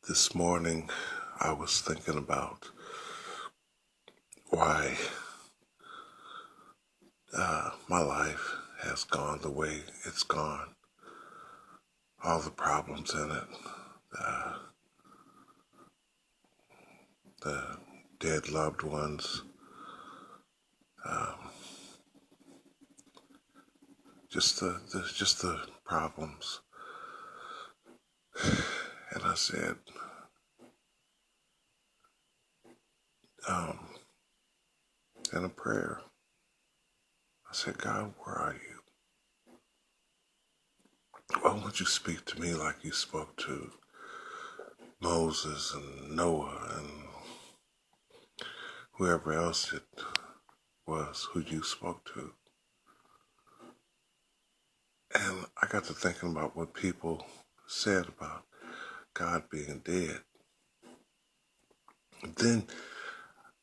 This morning, I was thinking about why my life has gone the way it's gone. All the problems in it, the dead loved ones, just the problems. And I said, in a prayer, I said, God, where are you? Why won't you speak to me like you spoke to Moses and Noah and whoever else it was who you spoke to? And I got to thinking about what people said about God being dead. And then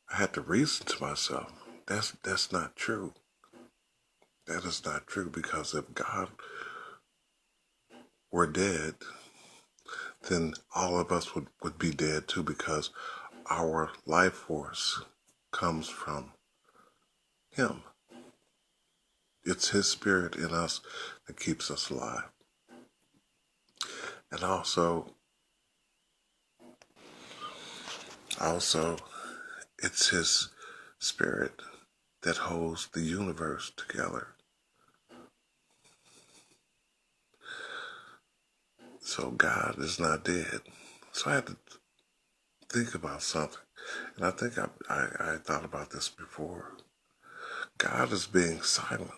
I had to reason to myself, that's not true. That is not true, because if God were dead, then all of us would be dead too, because our life force comes from Him. It's His spirit in us that keeps us alive. And also, it's His spirit that holds the universe together. So God is not dead. So I had to think about something. And I think I thought about this before. God is being silent.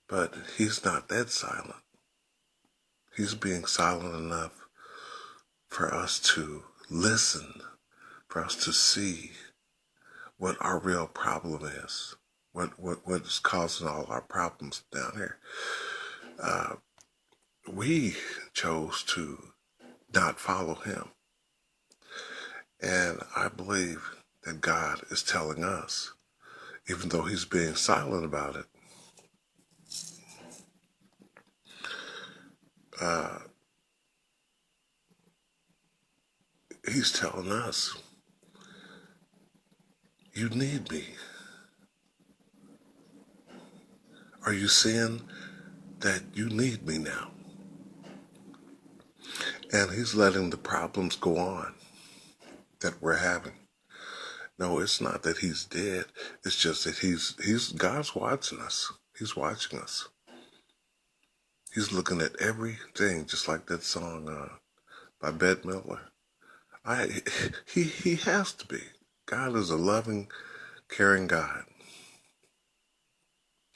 But He's not that silent. He's being silent enough for us to listen, for us to see what our real problem is, what is causing all our problems down here. We chose to not follow Him. And I believe that God is telling us, even though He's being silent about it, He's telling us, you need me. Are you seeing that you need me now? And He's letting the problems go on that we're having. No, it's not that He's dead. It's just that God's watching us. He's watching us. He's looking at everything, just like that song by Bette Midler. He has to be. God is a loving, caring God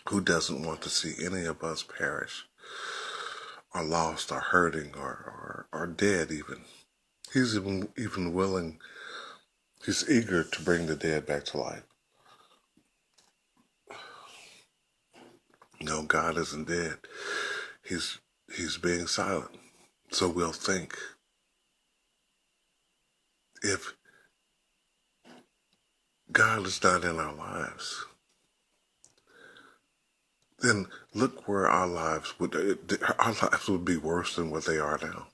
who doesn't want to see any of us perish, or lost, or hurting, or dead even. He's even willing. He's eager to bring the dead back to life. No, God isn't dead. He's being silent. So we'll think, if God is not in our lives, then look where our lives would be worse than what they are now.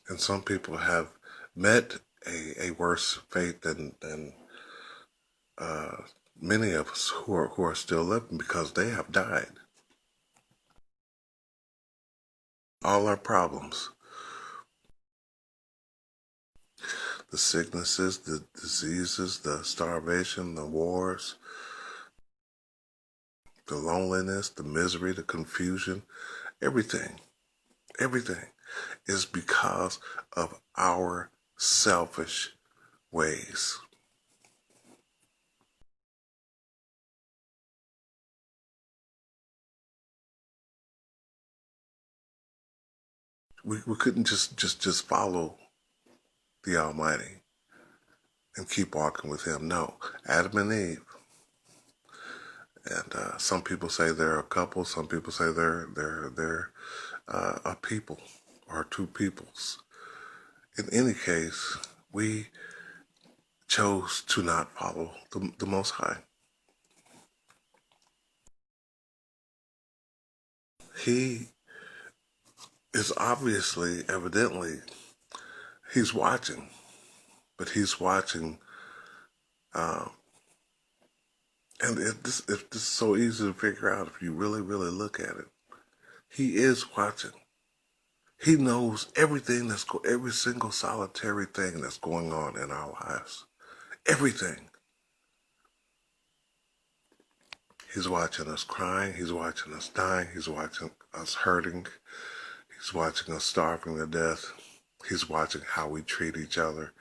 And some people have met a worse fate than many of us who are still living, because they have died. All our problems, the sicknesses, the diseases, the starvation, the wars, the loneliness, the misery, the confusion, everything is because of our selfish ways. We couldn't just follow the Almighty and keep walking with Him. No, Adam and Eve. And some people say they're a couple. Some people say they're a people, or two peoples. In any case, we chose to not follow the Most High. He is obviously, evidently, he's watching, but he's watching, uh, and this is so easy to figure out if you really, really look at it. He is watching. He knows everything every single solitary thing that's going on in our lives. Everything. He's watching us crying. He's watching us dying. He's watching us hurting. He's watching us starving to death. He's watching how we treat each other.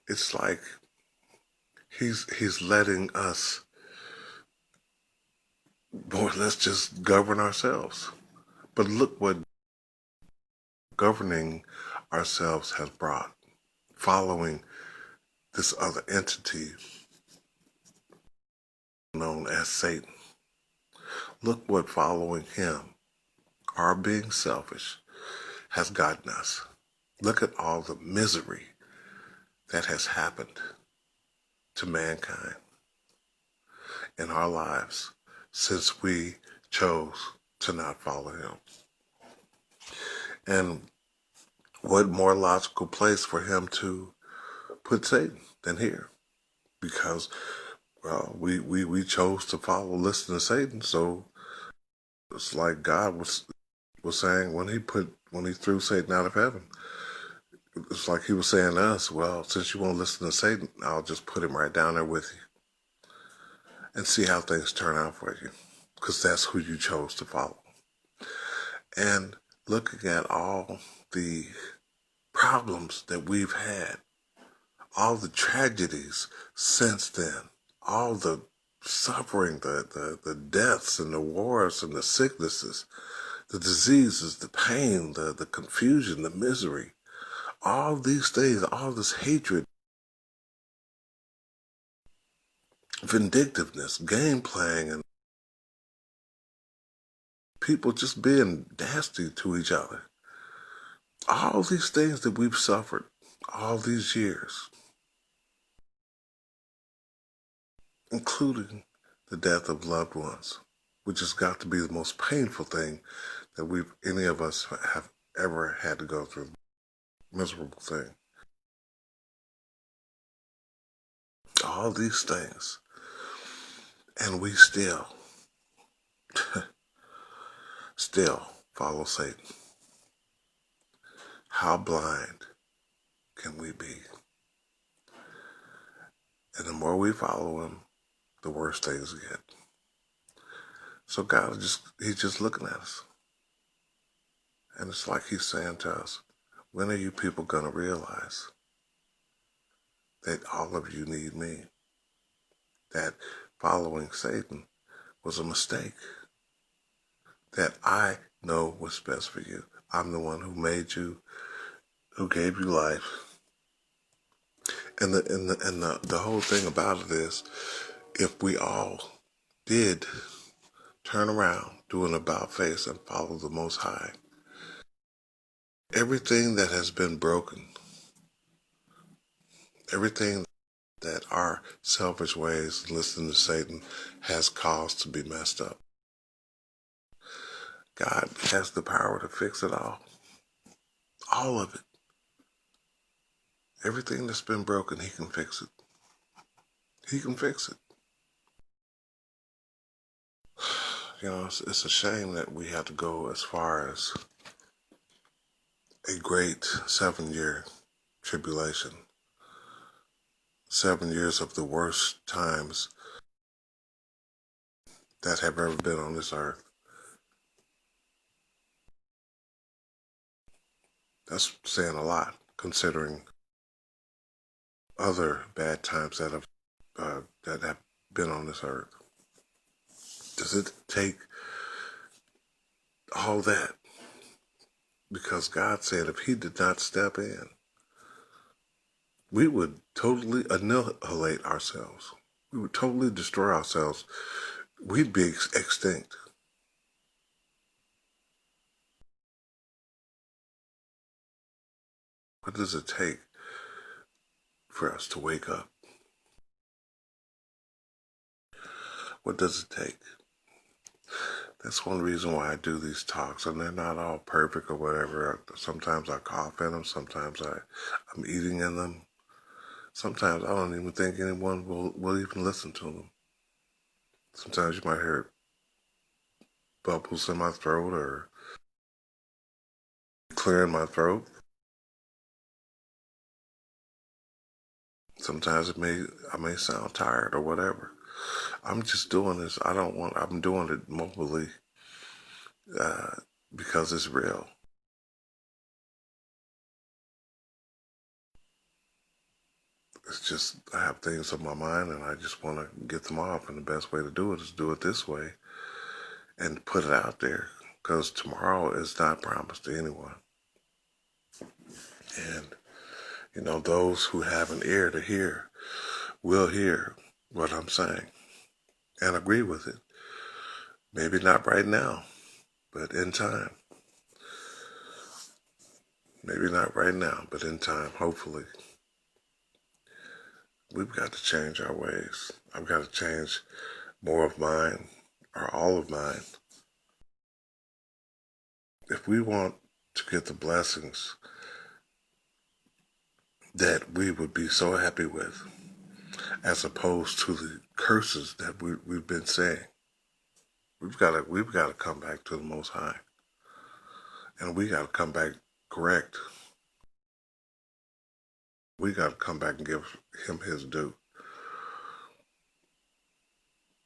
It's like he's letting us, boy, let's just govern ourselves. But look what governing ourselves has brought. Following this other entity known as Satan. Look what following him, our being selfish, has gotten us. Look at all the misery that has happened to mankind in our lives since we chose to not follow him. And what more logical place for him to put Satan than here? Because we chose to listen to Satan, so it's like God was saying when he threw Satan out of heaven. It's like he was saying to us, well, since you won't listen to Satan, I'll just put him right down there with you and see how things turn out for you, because that's who you chose to follow. And looking at all the problems that we've had, all the tragedies since then, all the suffering, the deaths and the wars and the sicknesses, the diseases, the pain, the confusion, the misery, all these things, all this hatred, vindictiveness, game playing, and people just being nasty to each other. All these things that we've suffered all these years, including the death of loved ones, which has got to be the most painful thing that any of us have ever had to go through. Miserable thing. All these things. And we still follow Satan. How blind can we be? And the more we follow him, the worse things get. So God he's just looking at us. And it's like he's saying to us, when are you people going to realize that all of you need me? That following Satan was a mistake. That I know what's best for you. I'm the one who made you, who gave you life. And the whole thing about it is, if we all did turn around, do an about face, and follow the Most High, everything that has been broken, everything that our selfish ways, listening to Satan, has caused to be messed up, God has the power to fix it all. All of it. Everything that's been broken, he can fix it. He can fix it. You know, it's a shame that we have to go as far as a great 7-year tribulation. 7 years of the worst times that have ever been on this earth. That's saying a lot, considering other bad times that have been on this earth. Does it take all that? Because God said if he did not step in, we would totally annihilate ourselves. We would totally destroy ourselves. We'd be extinct. What does it take for us to wake up? What does it take? That's one reason why I do these talks, and they're not all perfect or whatever. Sometimes I cough in them, sometimes I'm eating in them. Sometimes I don't even think anyone will even listen to them. Sometimes you might hear bubbles in my throat or clearing my throat. Sometimes I may sound tired or whatever. I'm just doing this. I'm doing it mobily uh, because it's real. It's just, I have things on my mind and I just want to get them off. And the best way to do it is do it this way and put it out there, because tomorrow is not promised to anyone. And, those who have an ear to hear will hear what I'm saying and agree with it. Maybe not right now, but in time. Maybe not right now, but in time, hopefully. We've got to change our ways. I've got to change more of mine, or all of mine. If we want to get the blessings that we would be so happy with, as opposed to the curses that we've been saying, we've got to come back to the Most High, and we got to come back correct. We got to come back and give him his due.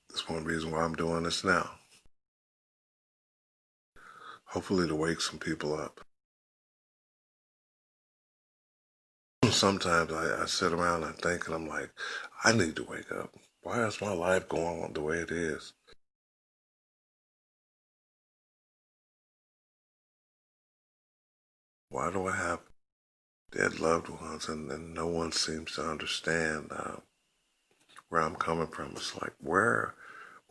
That's one reason why I'm doing this now. Hopefully to wake some people up. Sometimes I sit around and think, and I'm like, I need to wake up. Why is my life going on the way it is? Why do I have dead loved ones and no one seems to understand where I'm coming from? It's like, where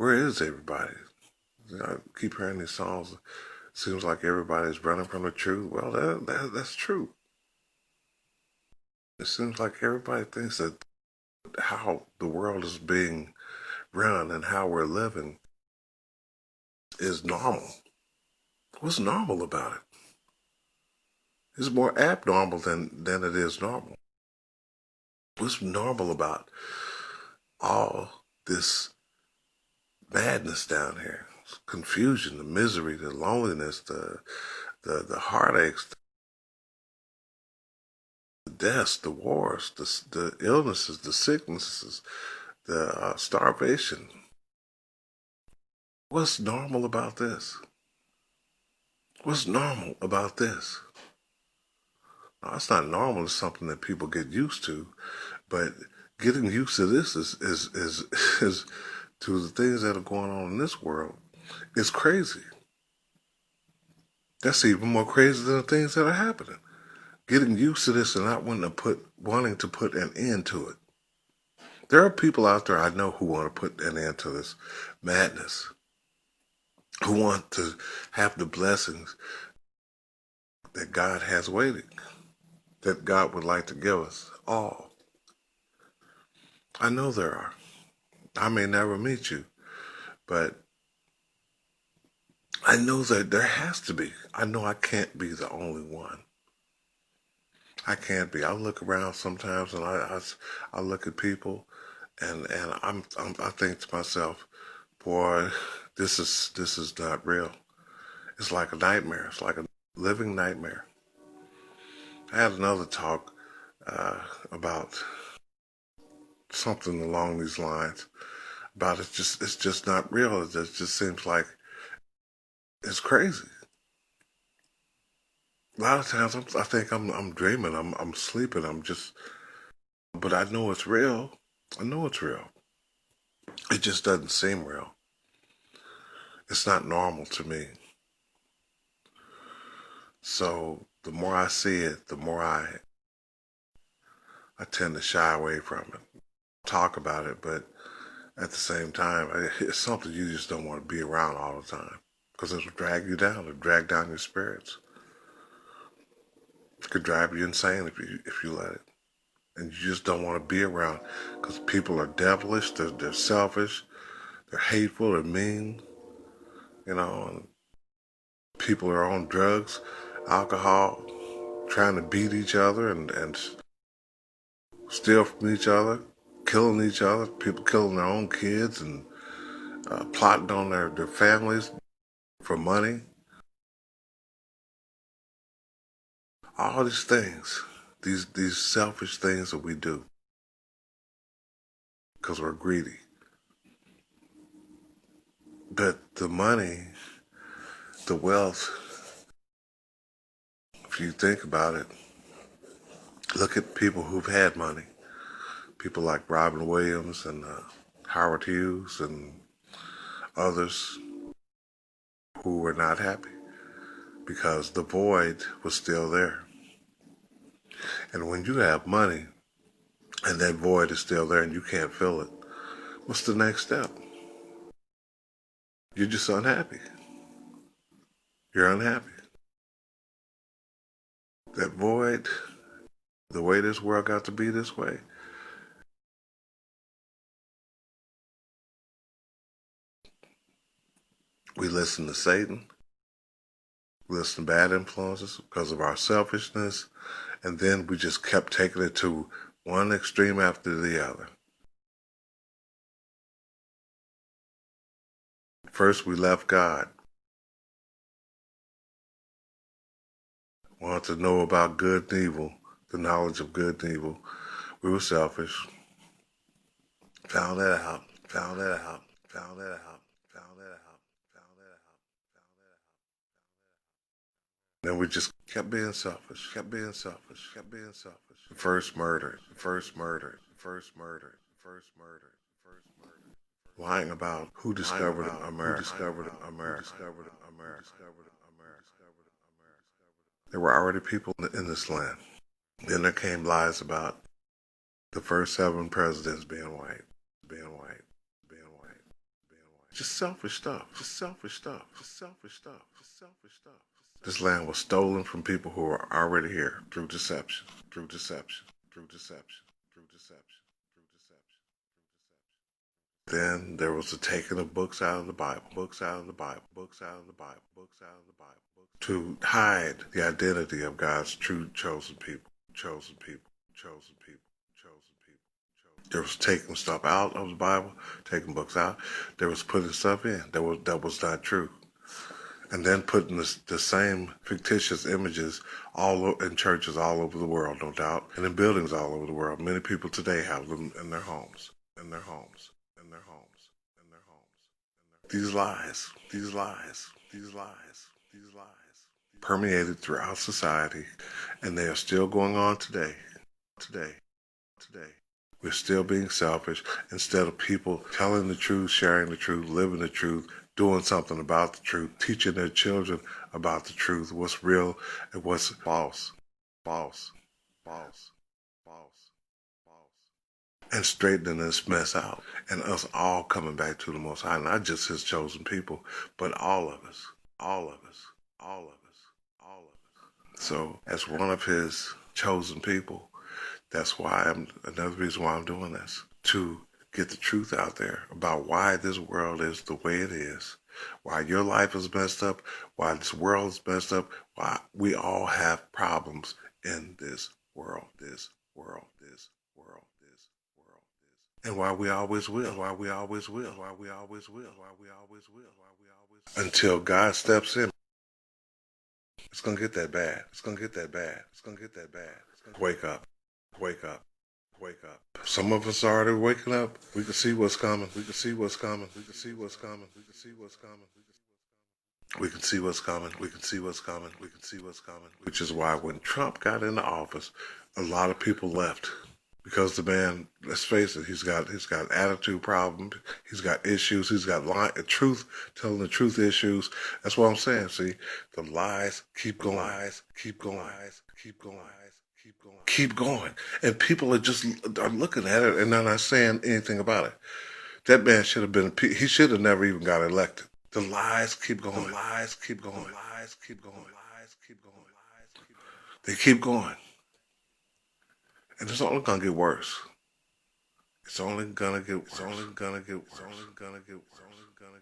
is everybody? I keep hearing these songs. It seems like everybody's running from the truth. Well, that's true. It seems like everybody thinks that how the world is being run and how we're living is normal. What's normal about it? It's more abnormal than it is normal. What's normal about all this madness down here? Confusion, the misery, the loneliness, the heartaches, the deaths, the wars, the illnesses, the sicknesses, the starvation. What's normal about this? What's normal about this? Now, it's not normal. It's something that people get used to, but getting used to this is to the things that are going on in this world is crazy. That's even more crazy than the things that are happening. Getting used to this and not wanting to put an end to it. There are people out there I know who want to put an end to this madness, who want to have the blessings that God has waiting, that God would like to give us all. I know there are. I may never meet you, but I know that there has to be. I know I can't be the only one. I can't be. I look around sometimes and I look at people and I think to myself, boy, this is not real. It's like a nightmare. It's like a living nightmare. I had another talk uh, about something along these lines about it's just not real. It just seems like it's crazy. A lot of times I think I'm dreaming. I'm sleeping. But I know it's real. I know it's real. It just doesn't seem real. It's not normal to me. So the more I see it, the more I tend to shy away from it. Talk about it, but at the same time, it's something you just don't want to be around all the time because it'll drag you down. It'll drag down your spirits. It could drive you insane if you let it. And you just don't want to be around because people are devilish. They're selfish. They're hateful. They're mean. And people are on drugs, alcohol, trying to beat each other and steal from each other, killing each other, people killing their own kids and plotting on their families for money. All these things, these selfish things that we do because we're greedy. But the money, the wealth, if you think about it, look at people who've had money. People like Robin Williams and Howard Hughes and others who were not happy because the void was still there. And when you have money and that void is still there and you can't fill it, what's the next step? You're just unhappy. You're unhappy. That void, the way this world got to be this way, we listen to Satan, we listen to bad influences because of our selfishness, and then we just kept taking it to one extreme after the other. First, we left God. Wanted to know about good and evil, the knowledge of good and evil. We were selfish. Found that out. Found that out. Found that out. Found that out. Found that out. Found that out. Then we just kept being selfish. Kept being selfish. Kept being selfish. The first murder. The first murder. The first murder. The first murder. The first murder. Lying about who discovered America. Who discovered America. Discovered America. Discovered America. There were already people in this land. Then there came lies about the first 7 presidents being white, being white, being white, being white. Just selfish stuff. Just selfish stuff. Just selfish stuff. Just selfish stuff. This land was stolen from people who were already here through deception, through deception, through deception, through deception, through deception. Then there was the taking of books out of the Bible, books out of the Bible, books out of the Bible, books out of the Bible, to hide the identity of God's true chosen people, chosen people, chosen people, chosen people. There was taking stuff out of the Bible, taking books out. There was putting stuff in that was not true, and then putting the same fictitious images in churches all over the world, no doubt, and in buildings all over the world. Many people today have them in their homes, in their homes, in their homes, in their homes. These lies, these lies, these lies, these lies permeated throughout society, and they are still going on today. Today. We're still being selfish instead of people telling the truth, sharing the truth, living the truth, doing something about the truth, teaching their children about the truth, what's real and what's false, false, false, false, false, and straightening this mess out. And us all coming back to the Most High, not just His chosen people, but all of us, all of us, all of us, all of us. So, as one of His chosen people, that's why another reason why I'm doing this, to get the truth out there about why this world is the way it is, why your life is messed up, why this world is messed up, why we all have problems in this world, this world, this world, this world, this, and why we always will, why we always will, why we always will, why we always will, why we always will. Until God steps in. It's gonna get that bad. It's gonna get that bad. It's gonna get that bad. Wake up. Wake up. Wake up. Some of us are already waking up. We can see what's coming. We can see what's coming. We can see what's coming. We can see what's coming. We can see what's coming. We can see what's coming. We can see what's coming. Which is why when Trump got into office, a lot of people left. Because the man, let's face it, he's got attitude problems. He's got issues. He's got telling the truth issues. That's what I'm saying. See, the lies keep going. Lies keep going. Lies keep going. Keep going. And people are looking at it and they're not saying anything about it. That man should have he should have never even got elected. The lies keep going. The lies keep going. The lies keep going. Lies keep going. Lies keep going. They keep going. And it's only gonna get worse. It's only gonna get worse. It's only gonna get worse. It's only gonna get worse.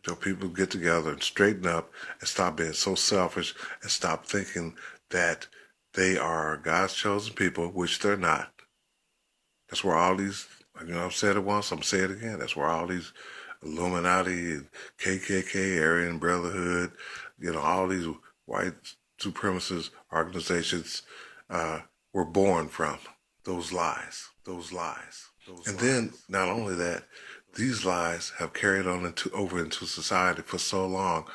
So people get together and straighten up and stop being so selfish and stop thinking that they are God's chosen people, which they're not. That's where all these, I've said it once, I'm saying it again. That's where all these Illuminati, KKK, Aryan Brotherhood, all these white supremacist organizations were born from. Those lies. And then, not only that, these lies have carried on over into society for so long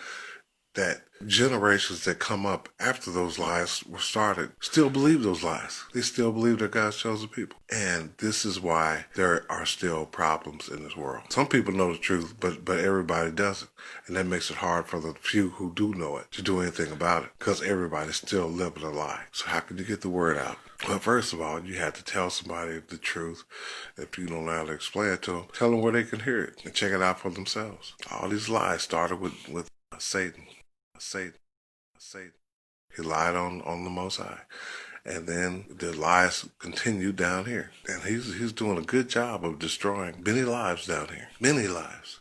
that generations that come up after those lies were started still believe those lies. They still believe they're God's chosen people. And this is why there are still problems in this world. Some people know the truth, but everybody doesn't. And that makes it hard for the few who do know it to do anything about it, because everybody's still living a lie. So how can you get the word out? Well, first of all, you have to tell somebody the truth. If you don't know how to explain it to them, tell them where they can hear it and check it out for themselves. All these lies started with Satan. He lied on the Most High. And then the lies continue down here. And he's doing a good job of destroying many lives down here. Many lives.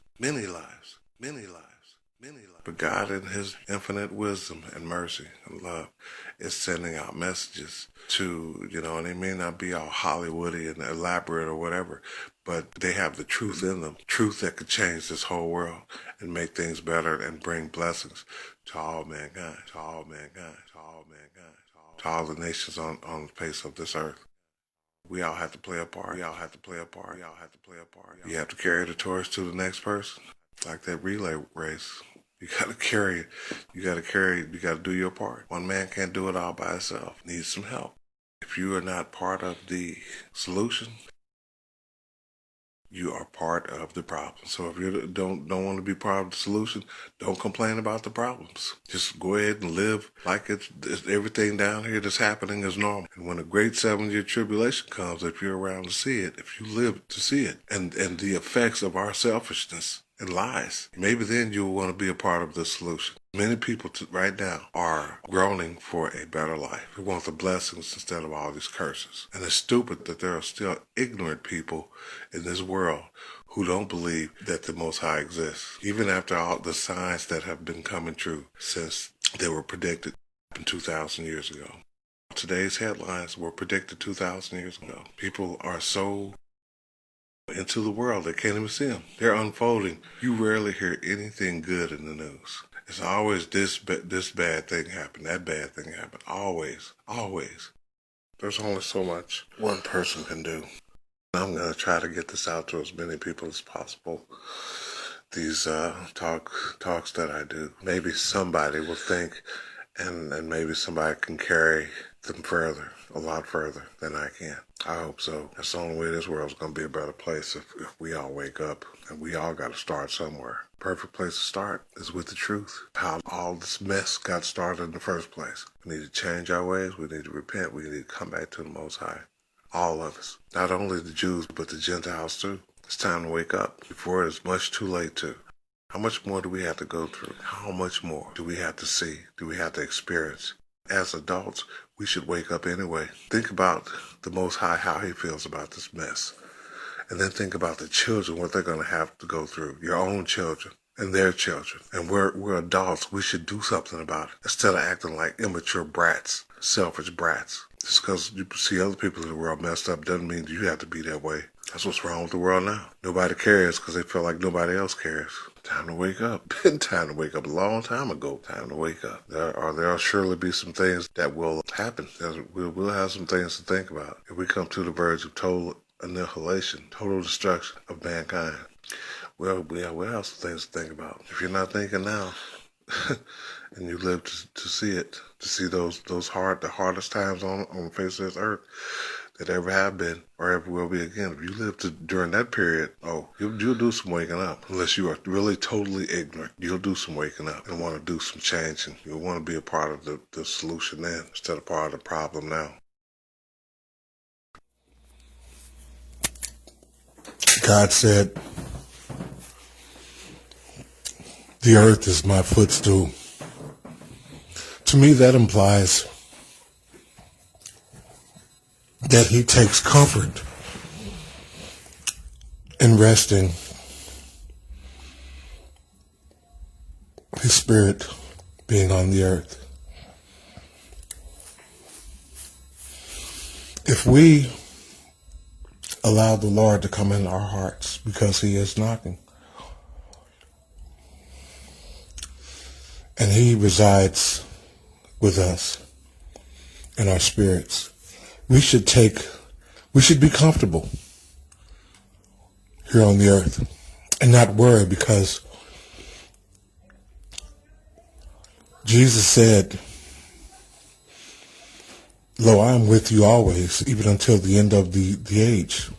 But God, in his infinite wisdom and mercy and love, is sending out messages to, and they may not be all Hollywoody and elaborate or whatever, but they have the truth in them. Truth that could change this whole world and make things better and bring blessings to all mankind, to all the nations on the face of this earth. We all have to play a part. You have to carry the torch to the next person, like that relay race. You gotta carry it. You gotta do your part. One man can't do it all by himself. Needs some help. If you are not part of the solution, you are part of the problem. So if you don't want to be part of the solution, don't complain about the problems. Just go ahead and live like it's everything down here that's happening is normal. And when a great 7-year tribulation comes, if you're around to see it, if you live to see it, and the effects of our selfishness and lies, maybe then you'll want to be a part of the solution. Many people right now are groaning for a better life. They want the blessings instead of all these curses. And it's stupid that there are still ignorant people in this world who don't believe that the Most High exists, even after all the signs that have been coming true since they were predicted 2,000 years ago. Today's headlines were predicted 2,000 years ago. People are so into the world they can't even see them. They're unfolding. You rarely hear anything good in the news. It's always this bad thing happened, that bad thing happened. Always. There's only so much one person can do. I'm going to try to get this out to as many people as possible. These talks that I do. Maybe somebody will think, and maybe somebody can carry them further, a lot further than I can. I hope so. That's the only way this world's going to be a better place if we all wake up, and we all got to start somewhere. Perfect place to start is with the truth. How all this mess got started in the first place. We need to change our ways. We need to repent. We need to come back to the Most High. All of us. Not only the Jews, but the Gentiles too. It's time to wake up before it's much too late to. How much more do we have to go through? How much more do we have to see? Do we have to experience? As adults, we should wake up anyway. Think about the Most High, how he feels about this mess. And then think about the children, what they're going to have to go through. Your own children and their children. And we're adults. We should do something about it instead of acting like immature brats, selfish brats. Just because you see other people in the world messed up doesn't mean you have to be that way. That's what's wrong with the world now. Nobody cares because they feel like nobody else cares. Time to wake up. Been time to wake up a long time ago. Time to wake up. There'll surely be some things that will happen. We'll have some things to think about. If we come to the verge of total annihilation, total destruction of mankind, we'll have some things to think about. If you're not thinking now, and you live to see it, to see the hardest times on the face of this earth that ever have been or ever will be again. If you live during that period, you'll do some waking up. Unless you are really totally ignorant, you'll do some waking up and want to do some changing. You'll want to be a part of the solution then instead of part of the problem now. God said, "The earth is my footstool." To me, that implies that he takes comfort in resting His Spirit being on the earth. If we allow the Lord to come in our hearts, because He is knocking, and He resides with us in our spirits, we should be comfortable here on the earth and not worry, because Jesus said, "Lo, I am with you always, even until the end of the age."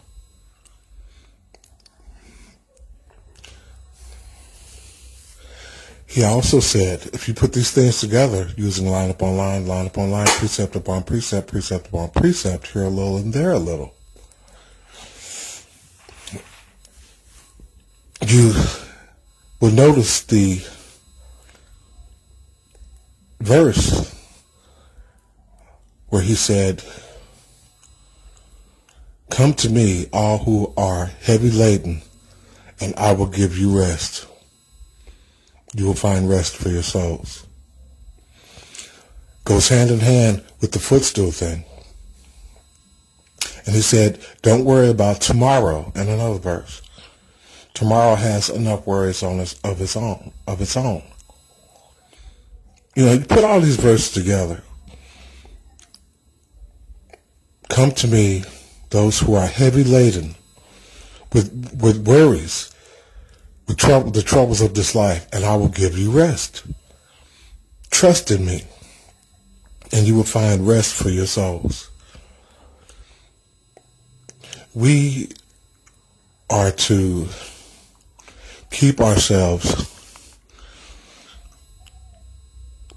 He also said, if you put these things together, using line upon line, precept upon precept, precept upon precept, here a little and there a little, you will notice the verse where he said, "Come to me, all who are heavy laden, and I will give you rest." You will find rest for your souls. Goes hand in hand with the footstool thing. And he said, don't worry about tomorrow, in another verse. Tomorrow has enough worries of its own. You know, you put all these verses together. Come to me, those who are heavy laden with worries, with the troubles of this life, and I will give you rest. Trust in me, and you will find rest for your souls. We are to keep ourselves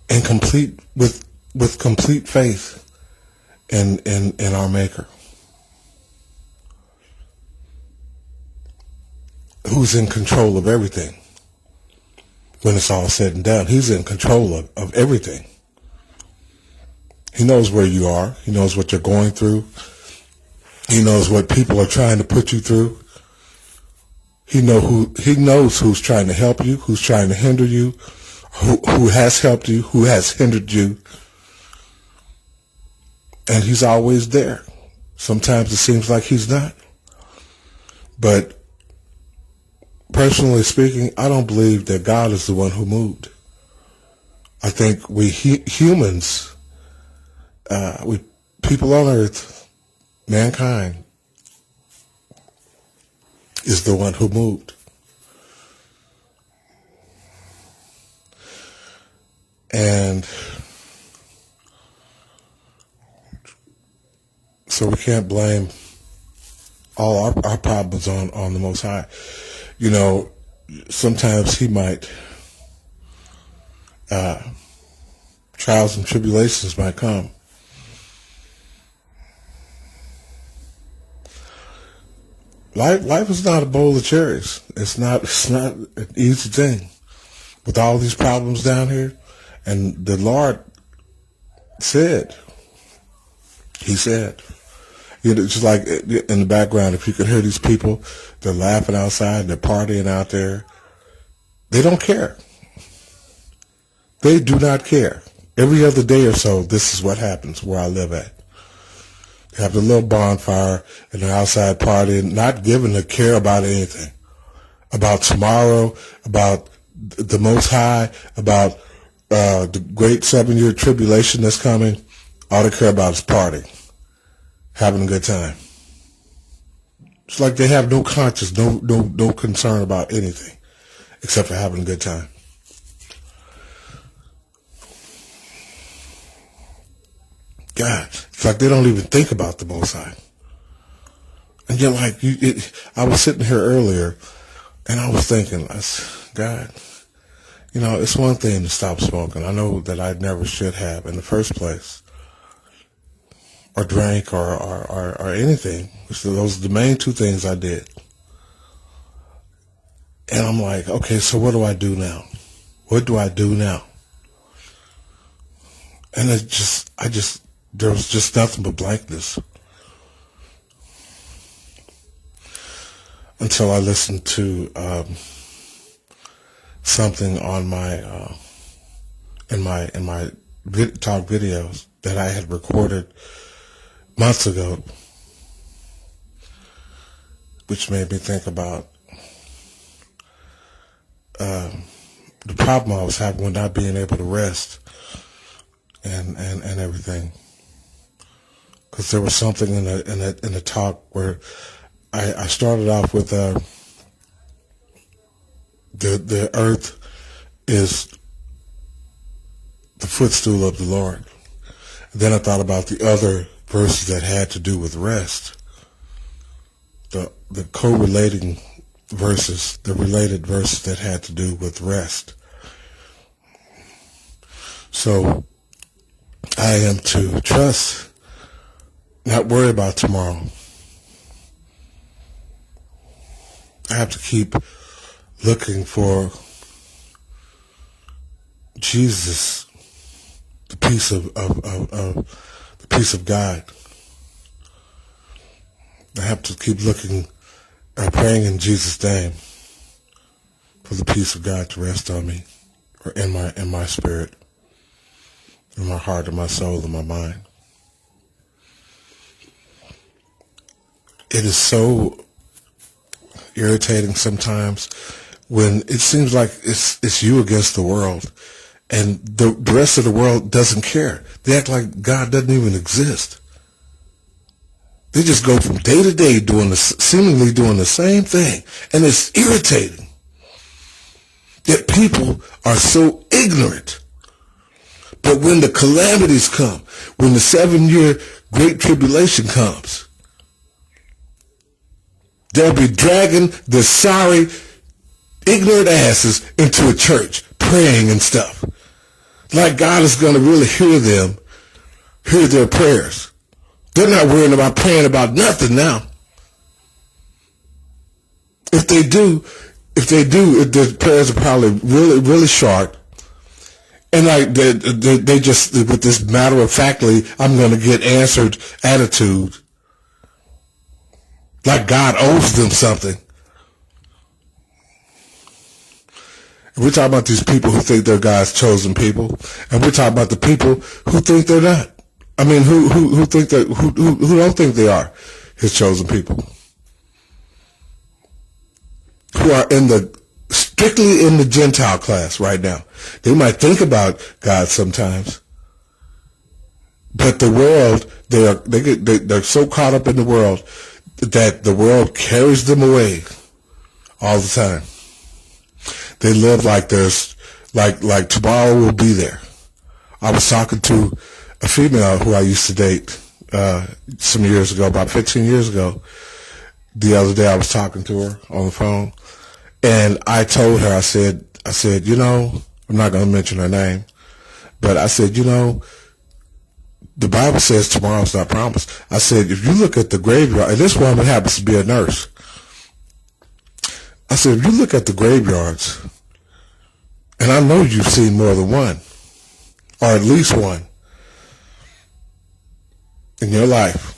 in with complete faith in our Maker, who's in control of everything. When it's all said and done, He's in control of everything. He knows where you are. He knows what you're going through. He knows what people are trying to put you through. He knows who's trying to help you, who's trying to hinder you, who has helped you, who has hindered you. And He's always there. Sometimes it seems like He's not. But personally speaking, I don't believe that God is the one who moved. I think we humans, we people on earth, mankind, is the one who moved. And so we can't blame all our problems on the Most High. You know, sometimes He might, trials and tribulations might come. Life is not a bowl of cherries. It's not an easy thing with all these problems down here. And the Lord said, He said, you know, just like in the background, if you can hear these people, they're laughing outside, they're partying out there. They don't care. They do not care. Every other day or so, this is what happens where I live at. They have the little bonfire and they're outside partying, not giving a care about anything. About tomorrow, about the Most High, about the great 7-year tribulation that's coming. All they care about is partying, having a good time. It's like they have no conscience, no concern about anything except for having a good time. God, it's like they don't even think about the Most High. And you're like, I was sitting here earlier, and I was thinking, God, you know, it's one thing to stop smoking. I know that I never should have in the first place, or drank, or anything. So those are the main two things I did. And I'm like, okay, so what do I do now? What do I do now? And there was just nothing but blankness. Until I listened to something on my in my talk videos that I had recorded months ago, which made me think about the problem I was having with not being able to rest and everything. Because there was something in the talk where I started off with the earth is the footstool of the Lord. And then I thought about the other verses that had to do with rest, the correlating verses, the related verses that had to do with rest. So I am to trust, not worry about tomorrow. I have to keep looking for Jesus, the peace of the peace of God. I have to keep looking, praying in Jesus' name for the peace of God to rest on me, or in my spirit, in my heart, in my soul, in my mind. It is so irritating sometimes when it seems like it's you against the world, and the rest of the world doesn't care. They act like God doesn't even exist. They just go from day to day seemingly doing the same thing, and it's irritating that people are so ignorant. But when the calamities come, when the 7-year Great Tribulation comes, they'll be dragging the sorry, ignorant asses into a church, praying and stuff. Like God is going to really hear their prayers. They're not worrying about praying about nothing now. If they do, their prayers are probably really, really short. And like they just, with this matter of factly, I'm going to get answered attitude. Like God owes them something. And we're talking about these people who think they're God's chosen people, and we're talking about the people who think they're not. I mean, who think that who don't think they are His chosen people, who are strictly in the Gentile class right now. They might think about God sometimes, but the world, they're so caught up in the world that the world carries them away all the time. They live like there's like tomorrow will be there. I was talking to a female who I used to date some years ago, about 15 years ago. The other day I was talking to her on the phone, and I told her, I said, you know, I'm not going to mention her name, but I said, you know, the Bible says tomorrow's not promised. I said, if you look at the graveyard, and this woman happens to be a nurse. I said, if you look at the graveyards, and I know you've seen more than one, or at least one in your life,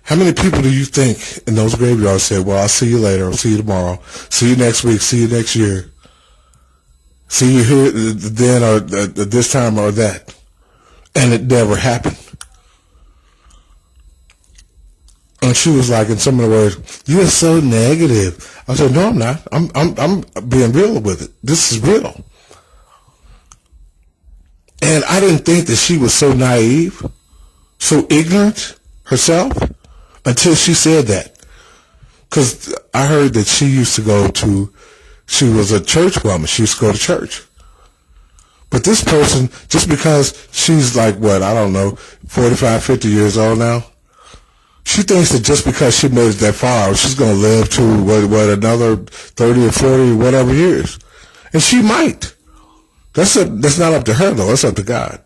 how many people do you think in those graveyards said, well, I'll see you later, I'll see you tomorrow, see you next week, see you next year, see you here then or this time or that, and it never happened? And she was like, in some of the words, you are so negative. I said, no, I'm not. I'm being real with it. This is real. And I didn't think that she was so naive, so ignorant herself, until she said that. Because I heard that she was a church woman. She used to go to church. But this person, just because she's like, what, I don't know, 45, 50 years old now, she thinks that just because she made it that far, she's going to live to, what, another 30 or 40 or whatever years. And she might. That's not up to her, though. That's up to God.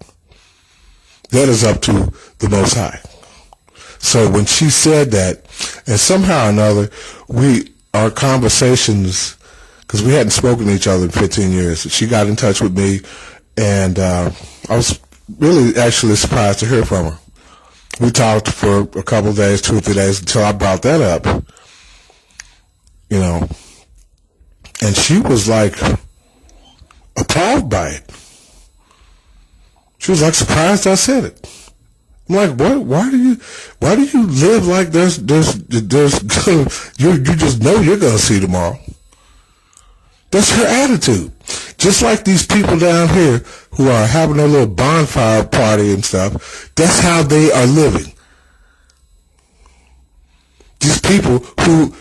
That is up to the Most High. So when she said that, and somehow or another, our conversations, because we hadn't spoken to each other in 15 years, she got in touch with me, and I was really actually surprised to hear from her. We talked for a couple of days, 2 or 3 days, until I brought that up, you know. And she was like appalled by it. She was like surprised I said it. I'm like, what? Why do you live like there's you just know you're gonna see tomorrow? That's her attitude. Just like these people down here who are having their little bonfire party and stuff, that's how they are living. These people who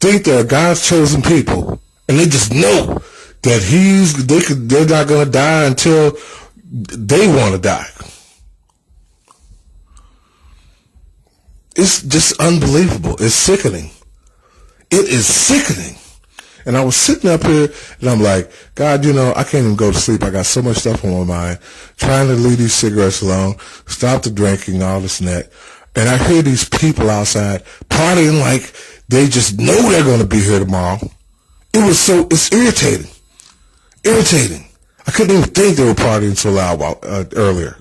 think they're God's chosen people, and they just know that they're not gonna die until they want to die. It's just unbelievable. It's sickening. It is sickening. And I was sitting up here and I'm like, God, I can't even go to sleep. I got so much stuff on my mind, trying to leave these cigarettes alone, stop the drinking, all this and that. And I hear these people outside partying like they just know they're going to be here tomorrow. It's irritating. Irritating. I couldn't even think they were partying so loud earlier.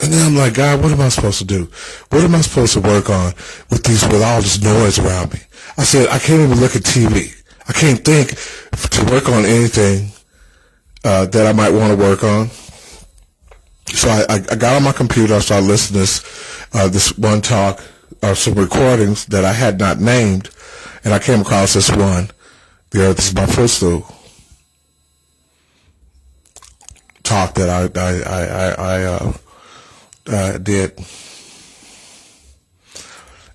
And then I'm like, God, what am I supposed to do? What am I supposed to work on with all this noise around me? I said, I can't even look at TV. I can't think to work on anything that I might want to work on. So I got on my computer. I started listening to this one talk, some recordings that I had not named, and I came across this one. The Earth is my footstool talk that I did,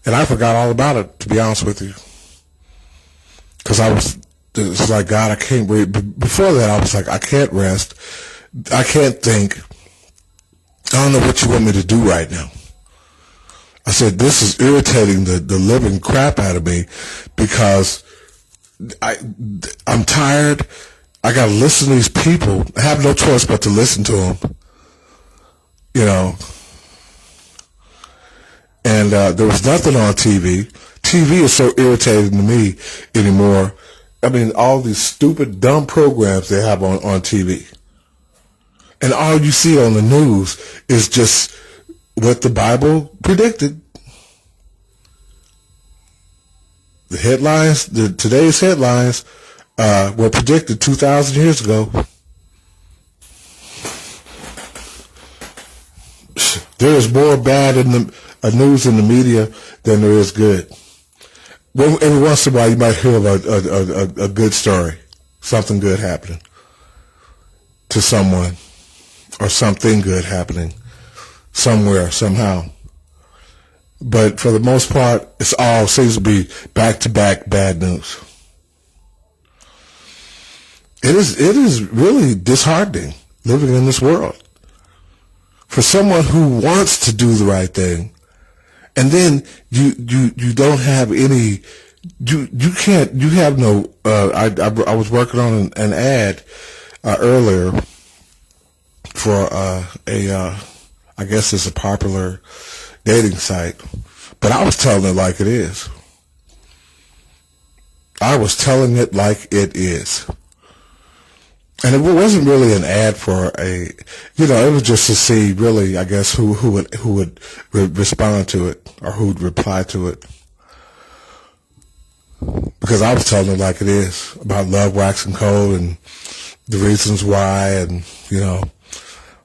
and I forgot all about it, to be honest with you, because it's like, God, I can't wait. Before that, I was like, I can't rest, I can't think, I don't know what you want me to do right now. I said, this is irritating the living crap out of me, because I'm tired. I gotta listen to these people. I have no choice but to listen to them, and there was nothing on TV. TV is so irritating to me anymore. I mean, all these stupid, dumb programs they have on TV. And all you see on the news is just what the Bible predicted. The headlines, today's headlines, were predicted 2,000 years ago. There is more bad in the news in the media than there is good. Well, every once in a while, you might hear of a good story, something good happening to someone, or something good happening somewhere, somehow. But for the most part, it all seems to be back-to-back bad news. It is really disheartening living in this world. For someone who wants to do the right thing, and then you don't have any, you can't, you have no, I was working on an ad earlier for I guess it's a popular dating site, but I was telling it like it is. I was telling it like it is. And it wasn't really an ad for it was just to see really, I guess, who would respond to it, or who would reply to it. Because I was telling it like it is, about love waxing cold and the reasons why, and,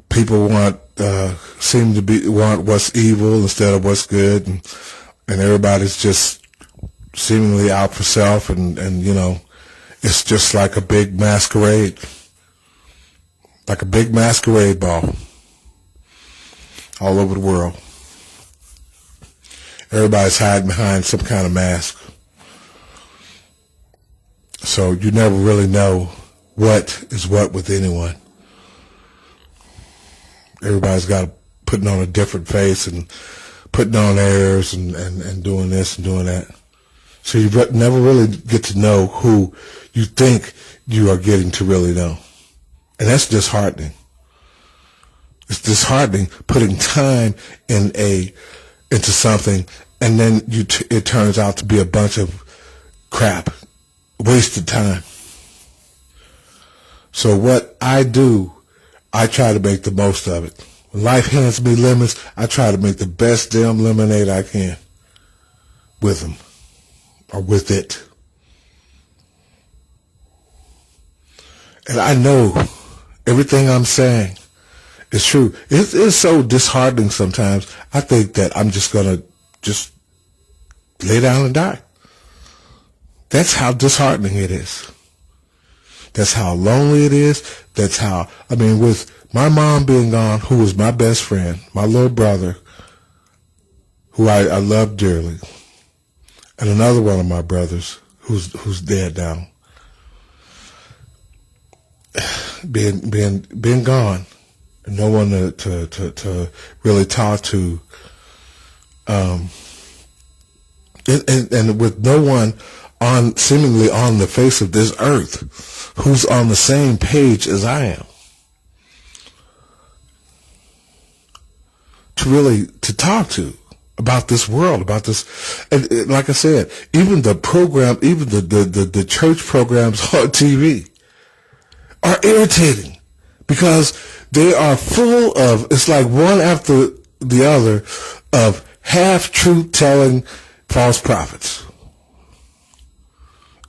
people seem to want what's evil instead of what's good, and everybody's just seemingly out for self, and it's just like a big masquerade. Like a big masquerade ball all over the world. Everybody's hiding behind some kind of mask. So you never really know what is what with anyone. Everybody's got putting on a different face and putting on airs and doing this and doing that. So you never really get to know who you think you are getting to really know. And that's disheartening. It's disheartening putting time into something, and then it turns out to be a bunch of crap, wasted time. So what I do, I try to make the most of it. When life hands me lemons, I try to make the best damn lemonade I can with them, or with it. And I know everything I'm saying is true. It's so disheartening sometimes. I think that I'm just going to just lay down and die. That's how disheartening it is. That's how lonely it is. That's how, I mean, with my mom being gone, who was my best friend, my little brother, who I love dearly, and another one of my brothers who's dead now, being gone, no one to really talk to, and with no one on seemingly on the face of this earth who's on the same page as I am, to talk to about this world, about this. And like I said, even the program, even the church programs on TV are irritating because they are full of, it's like one after the other, of half-truth telling false prophets.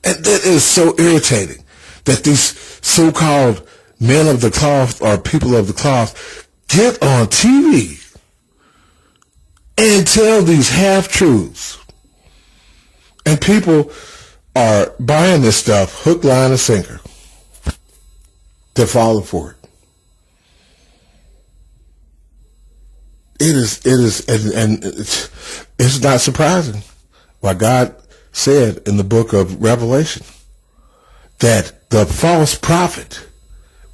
And that is so irritating that these so-called men of the cloth or people of the cloth get on TV and tell these half-truths. And people are buying this stuff hook, line, and sinker. They're falling for it. It is, and it's not surprising why God said in the book of Revelation that the false prophet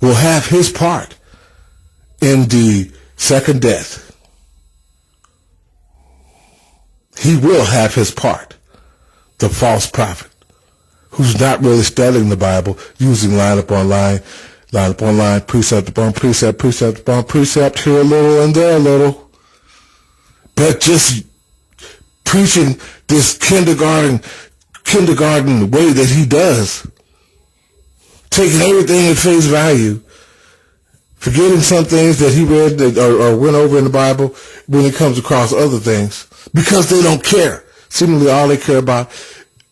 will have his part in the second death. He will have his part, the false prophet, who's not really studying the Bible, using line upon line, precept upon precept, precept upon precept, here a little and there a little, but just preaching this kindergarten way that he does, taking everything at face value, forgetting some things that he read or went over in the Bible when it comes across other things, because they don't care. Seemingly all they care about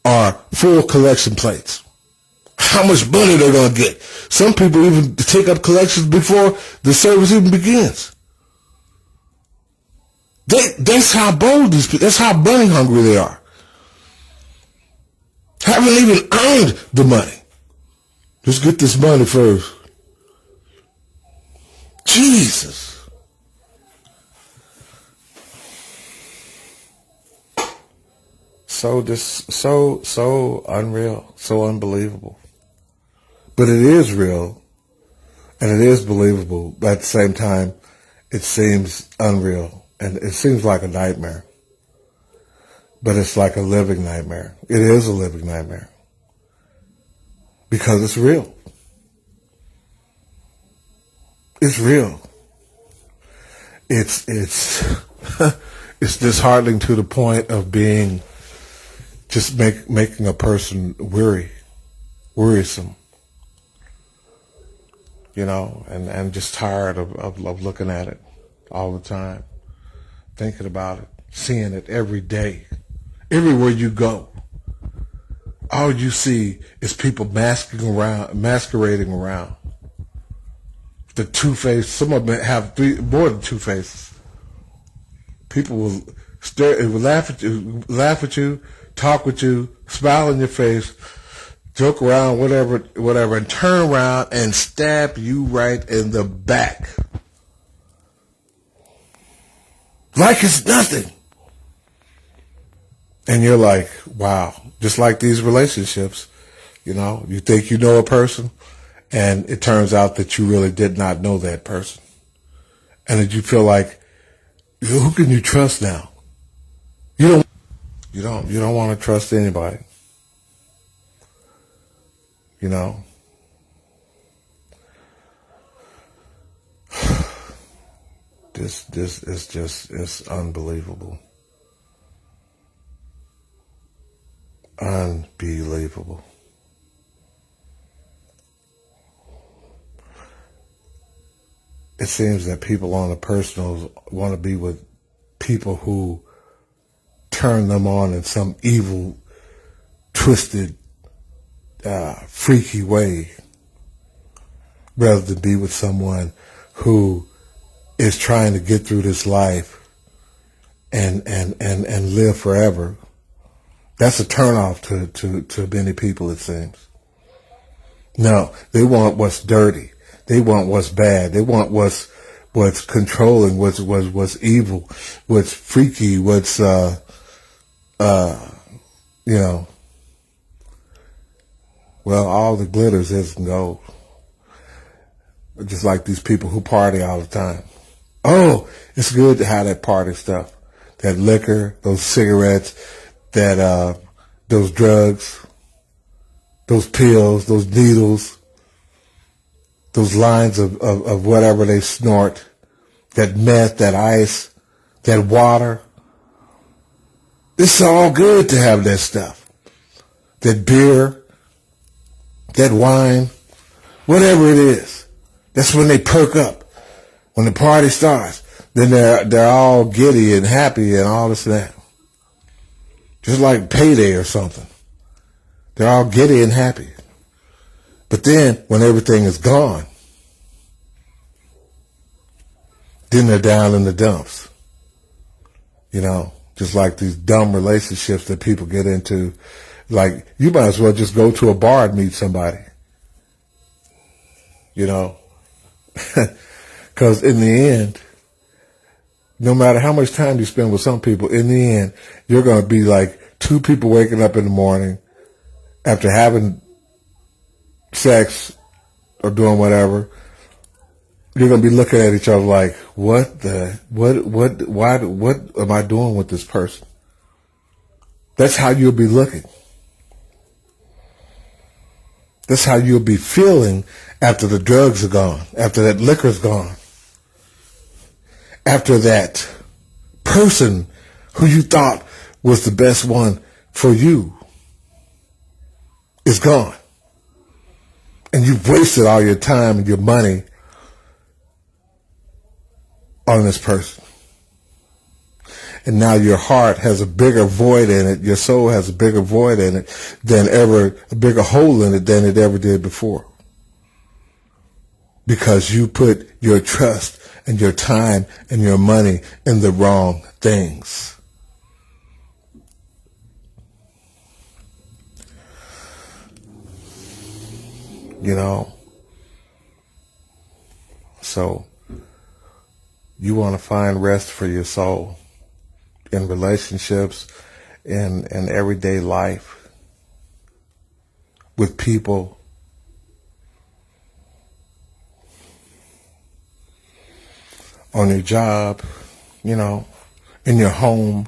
are full collection plates. How much money they're going to get. Some people even take up collections before the service even begins. That's how bold these people, that's how money hungry they are. Haven't even earned the money. Just get this money first. Jesus. So unreal, so unbelievable. But it is real, and it is believable, but at the same time, it seems unreal, and it seems like a nightmare. But it's like a living nightmare. It is a living nightmare. Because it's real. It's real. It's it's disheartening to the point of being just making a person worrisome. You know, and just tired of looking at it all the time, thinking about it, seeing it every day. Everywhere you go, all you see is people masquerading around. The two-faced, some of them have more than two faces. People will will laugh at you, talk with you, smile in your face, joke around, whatever, and turn around and stab you right in the back. Like it's nothing. And you're like, wow, just like these relationships, you know, you think you know a person, and it turns out that you really did not know that person. And that you feel like, who can you trust now? You don't want to trust anybody. You know? This is just, it's unbelievable. Unbelievable. It seems that people on the personals want to be with people who turn them on in some evil, twisted, freaky way. rather than be with someone who is trying to get through this life and live forever. That's a turnoff to many people, it seems. No, they want what's dirty. They want what's bad. They want what's controlling, what's evil, what's freaky, what's well, all the glitters isn't gold. Just like these people who party all the time. Oh, it's good to have that party stuff. That liquor, those cigarettes, that those drugs, those pills, those needles, those lines of whatever they snort, that meth, that ice, that water. It's all good to have that stuff. That beer, that wine, whatever it is. That's when they perk up. When the party starts, then they're all giddy and happy and all this and that. Just like payday or something. They're all giddy and happy. But then, when everything is gone, then they're down in the dumps. You know, just like these dumb relationships that people get into. Like, you might as well just go to a bar and meet somebody. You know? Because in the end, no matter how much time you spend with some people, in the end, you're going to be like two people waking up in the morning after having sex or doing whatever. You're going to be looking at each other like, what am I doing with this person? That's how you'll be looking. That's how you'll be feeling after the drugs are gone, after that liquor's gone, after that person who you thought was the best one for you is gone. And you've wasted all your time and your money on this person. And now your heart has a bigger void in it, your soul has a bigger void in it a bigger hole in it than it ever did before. Because you put your trust and your time and your money in the wrong things. You know? So, you want to find rest for your soul in relationships, in everyday life, with people. On your job, you know, in your home,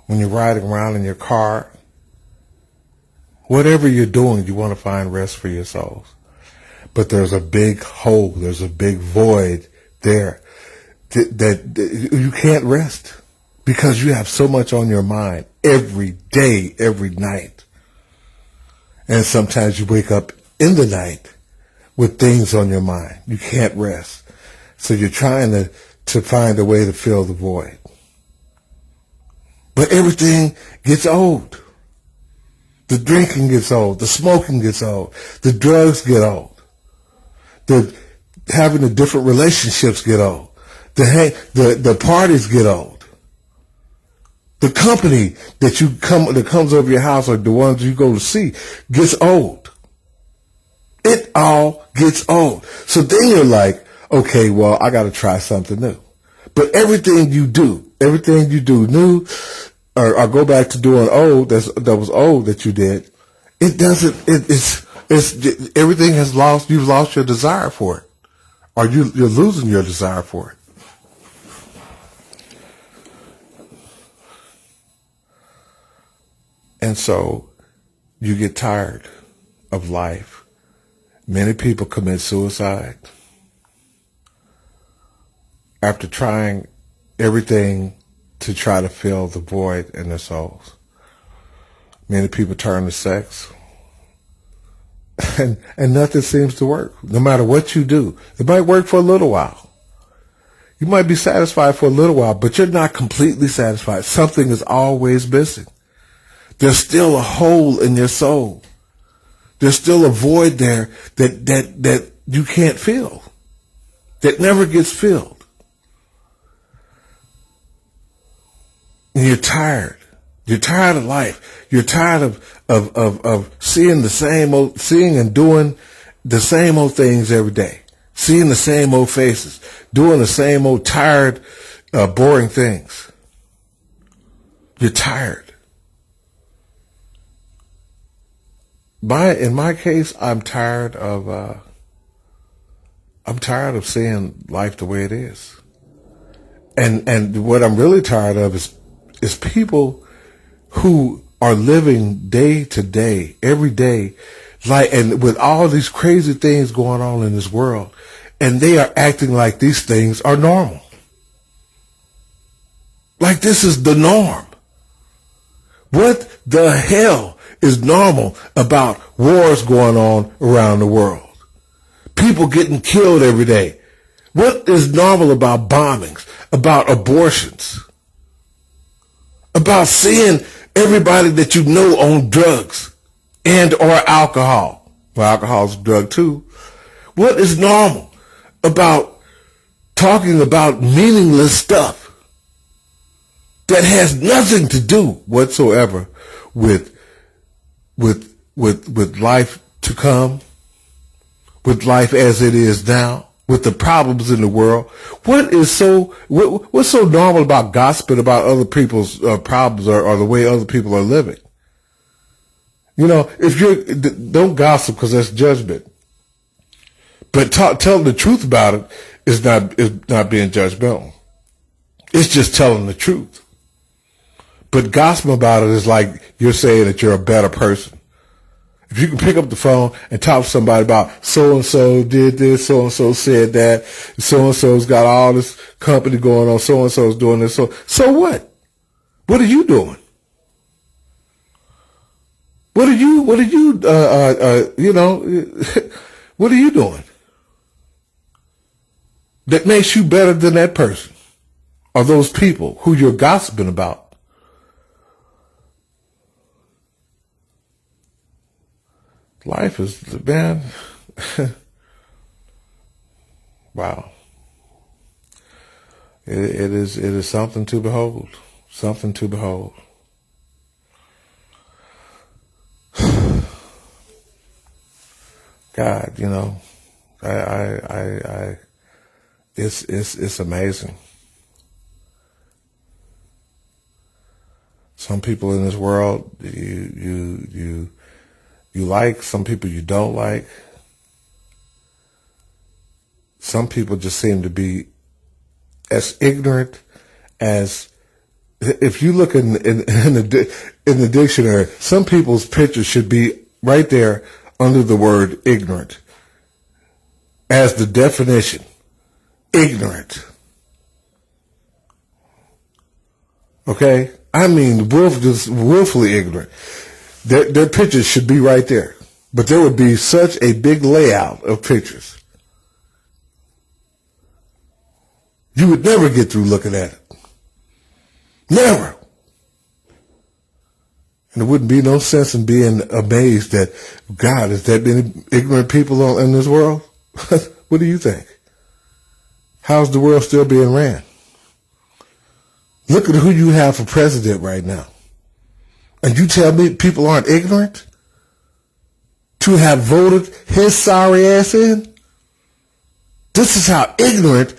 when you're riding around in your car. Whatever you're doing, you want to find rest for your souls. But there's a big hole, there's a big void there that you can't rest because you have so much on your mind every day, every night. And sometimes you wake up in the night with things on your mind. You can't rest. So you're trying to find a way to fill the void. But everything gets old. The drinking gets old. The smoking gets old. The drugs get old. Having the different relationships get old. The parties get old. The company that comes over your house or the ones you go to see gets old. It all gets old. So then you're like, okay, well, I got to try something new. But everything you do new, or go back to doing old that was old that you did, it's everything has lost. You've lost your desire for it, or you're losing your desire for it. And so you get tired of life. Many people commit suicide after trying everything to try to fill the void in their souls. Many people turn to sex, and nothing seems to work. No matter what you do, it might work for a little while. You might be satisfied for a little while, but you're not completely satisfied. Something is always missing. There's still a hole in your soul. There's still a void there that you can't fill, that never gets filled. And you're tired. You're tired of life. You're tired of seeing seeing and doing the same old things every day, seeing the same old faces, doing the same old tired, boring things. You're tired. In my case, I'm tired of seeing life the way it is. And what I'm really tired of is people who are living day to day, every day, and with all these crazy things going on in this world, and they are acting like these things are normal. Like this is the norm. What the hell is normal about wars going on around the world? People getting killed every day. What is normal about bombings, about abortions, about seeing everybody that you know on drugs and or alcohol? Well, alcohol's a drug too. What is normal about talking about meaningless stuff that has nothing to do whatsoever with life to come, with life as it is now, with the problems in the world? What's so normal about gossiping about other people's problems or the way other people are living? You know, don't gossip because that's judgment. But telling the truth about it is not being judgmental. It's just telling the truth. But gossip about it is like you're saying that you're a better person. If you can pick up the phone and talk to somebody about so-and-so did this, so-and-so said that, so-and-so's got all this company going on, so-and-so's doing this, so what? What are you doing? What are you what are you doing that makes you better than that person or those people who you're gossiping about? Life is, man, wow. It is something to behold. Something to behold. God, you know, it's amazing. Some people in this world, you like, some people you don't like. Some people just seem to be as ignorant as, if you look in the dictionary, some people's pictures should be right there under the word ignorant as the definition. Ignorant. Okay? I mean, just willfully ignorant. Their pictures should be right there. But there would be such a big layout of pictures. You would never get through looking at it. Never. And there wouldn't be no sense in being amazed that, God, is that many ignorant people in this world? What do you think? How's the world still being ran? Look at who you have for president right now. And you tell me people aren't ignorant to have voted his sorry ass in? This is how ignorant,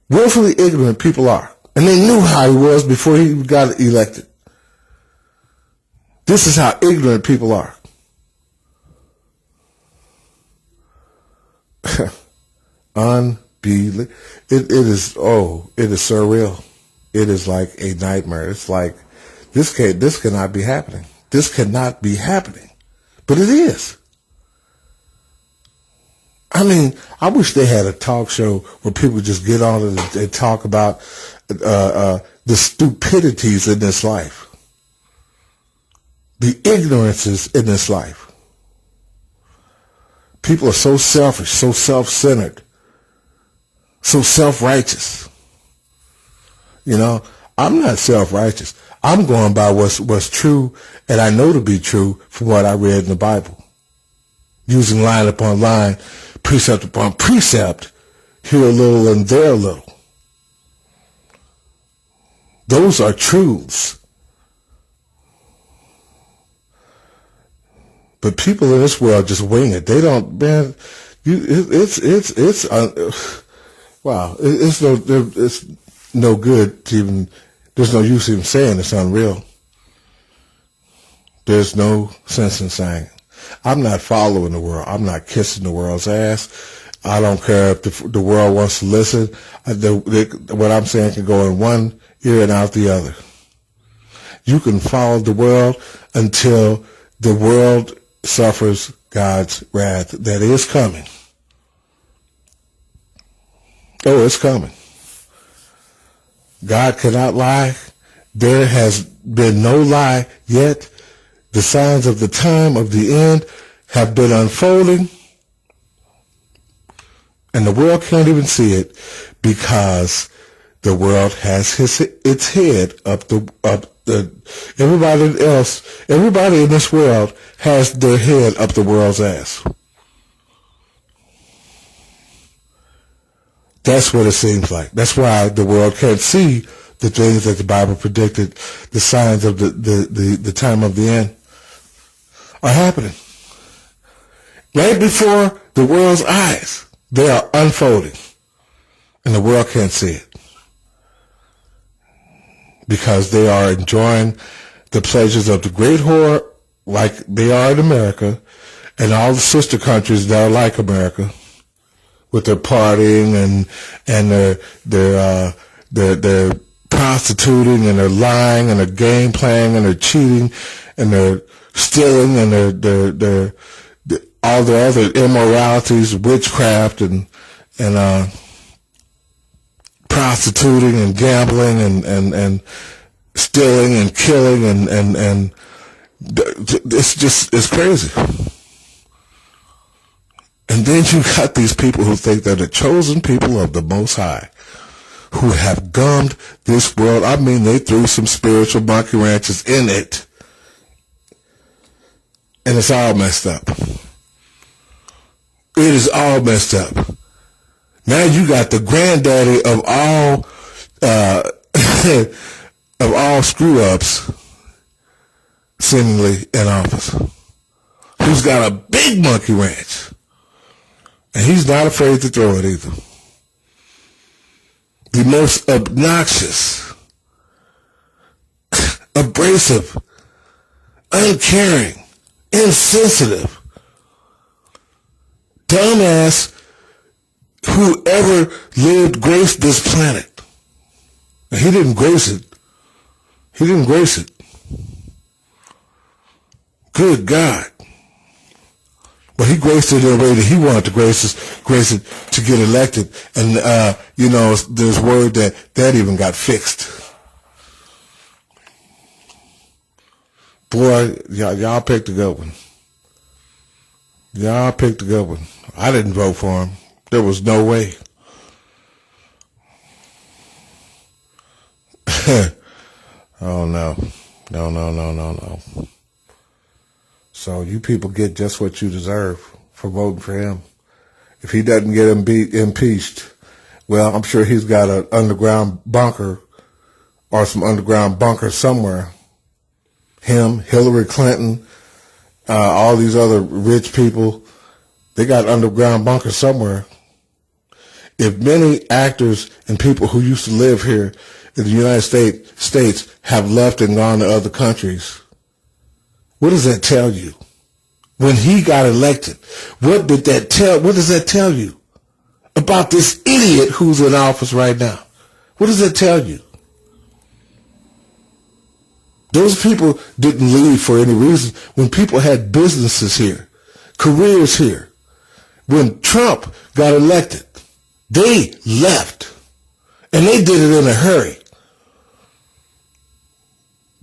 willfully ignorant people are. And they knew how he was before he got elected. This is how ignorant people are. Unbelievable. It is surreal. It is like a nightmare. It's like, this cannot be happening. This cannot be happening. But it is. I mean, I wish they had a talk show where people just get on it and talk about the stupidities in this life. The ignorances in this life. People are so selfish, so self-centered, so self-righteous. You know, I'm not self-righteous. I'm going by what's true and I know to be true from what I read in the Bible. using line upon line, precept upon precept, here a little and there a little. Those are truths. But people in this world just wing it. They don't, man. Wow. It's no good to even. There's no use even saying it's unreal. There's no sense in saying it. I'm not following the world. I'm not kissing the world's ass. I don't care if the world wants to listen. What I'm saying can go in one ear and out the other. You can follow the world until the world suffers God's wrath that is coming. Oh, it's coming. God cannot lie. There has been no lie yet. The signs of the time of the end have been unfolding, and the world can't even see it because the world has its head up the. Everybody in this world has their head up the world's ass. That's what it seems like. That's why the world can't see the things that the Bible predicted, the signs of the time of the end are happening. Right before the world's eyes, they are unfolding. And the world can't see it. Because they are enjoying the pleasures of the great whore like they are in America, and all the sister countries that are like America, with their partying and their prostituting and their lying and their game playing and their cheating and their stealing and their all the other immoralities, witchcraft and prostituting and gambling and stealing and killing and it's crazy. And then you got these people who think they're the chosen people of the Most High, who have gummed this world. I mean, they threw some spiritual monkey wrenches in it. And it's all messed up. It is all messed up. Now you got the granddaddy of all screw-ups seemingly in office, who's got a big monkey wrench. And he's not afraid to throw it either. The most obnoxious, abrasive, uncaring, insensitive, dumbass who ever lived graced this planet. And he didn't grace it. He didn't grace it. Good God. But he graced it in a way that he wanted to grace it to get elected. And, there's word that even got fixed. Boy, y'all picked a good one. Y'all picked a good one. I didn't vote for him. There was no way. Oh, no. No. So you people get just what you deserve for voting for him. If he doesn't get impeached, well, I'm sure he's got an underground bunker or some underground bunker somewhere. Him, Hillary Clinton, all these other rich people, they got underground bunkers somewhere. If many actors and people who used to live here in the United States have left and gone to other countries, what does that tell you? When he got elected, what does that tell you about this idiot who's in office right now? What does that tell you? Those people didn't leave for any reason. When people had businesses here, careers here, when Trump got elected, they left. And they did it in a hurry.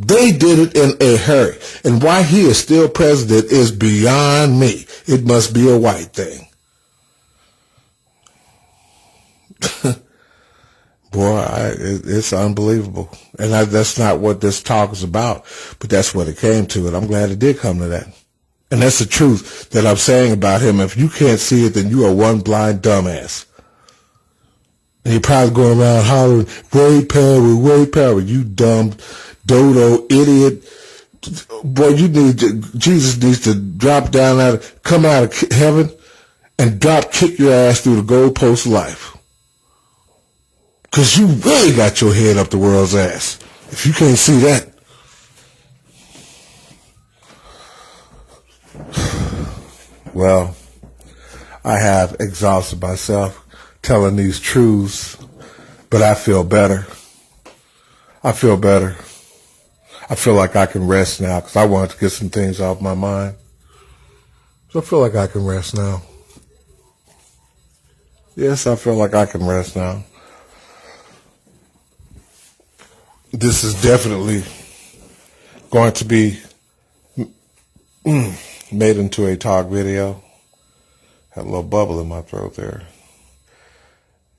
They did it in a hurry. And why he is still president is beyond me. It must be a white thing. Boy, it's unbelievable. And that's not what this talk is about, but that's what it came to. And I'm glad it did come to that. And that's the truth that I'm saying about him. If you can't see it, then you are one blind dumbass. And you're probably going around hollering, Wade Perry, you dumb dodo idiot. Boy, Jesus needs to come out of heaven and kick your ass through the goalpost of life. Because you really got your head up the world's ass. If you can't see that. Well, I have exhausted myself telling these truths, but I feel better. I feel better. I feel like I can rest now because I wanted to get some things off my mind. So I feel like I can rest now. Yes, I feel like I can rest now. This is definitely going to be made into a talk video. Had a little bubble in my throat there.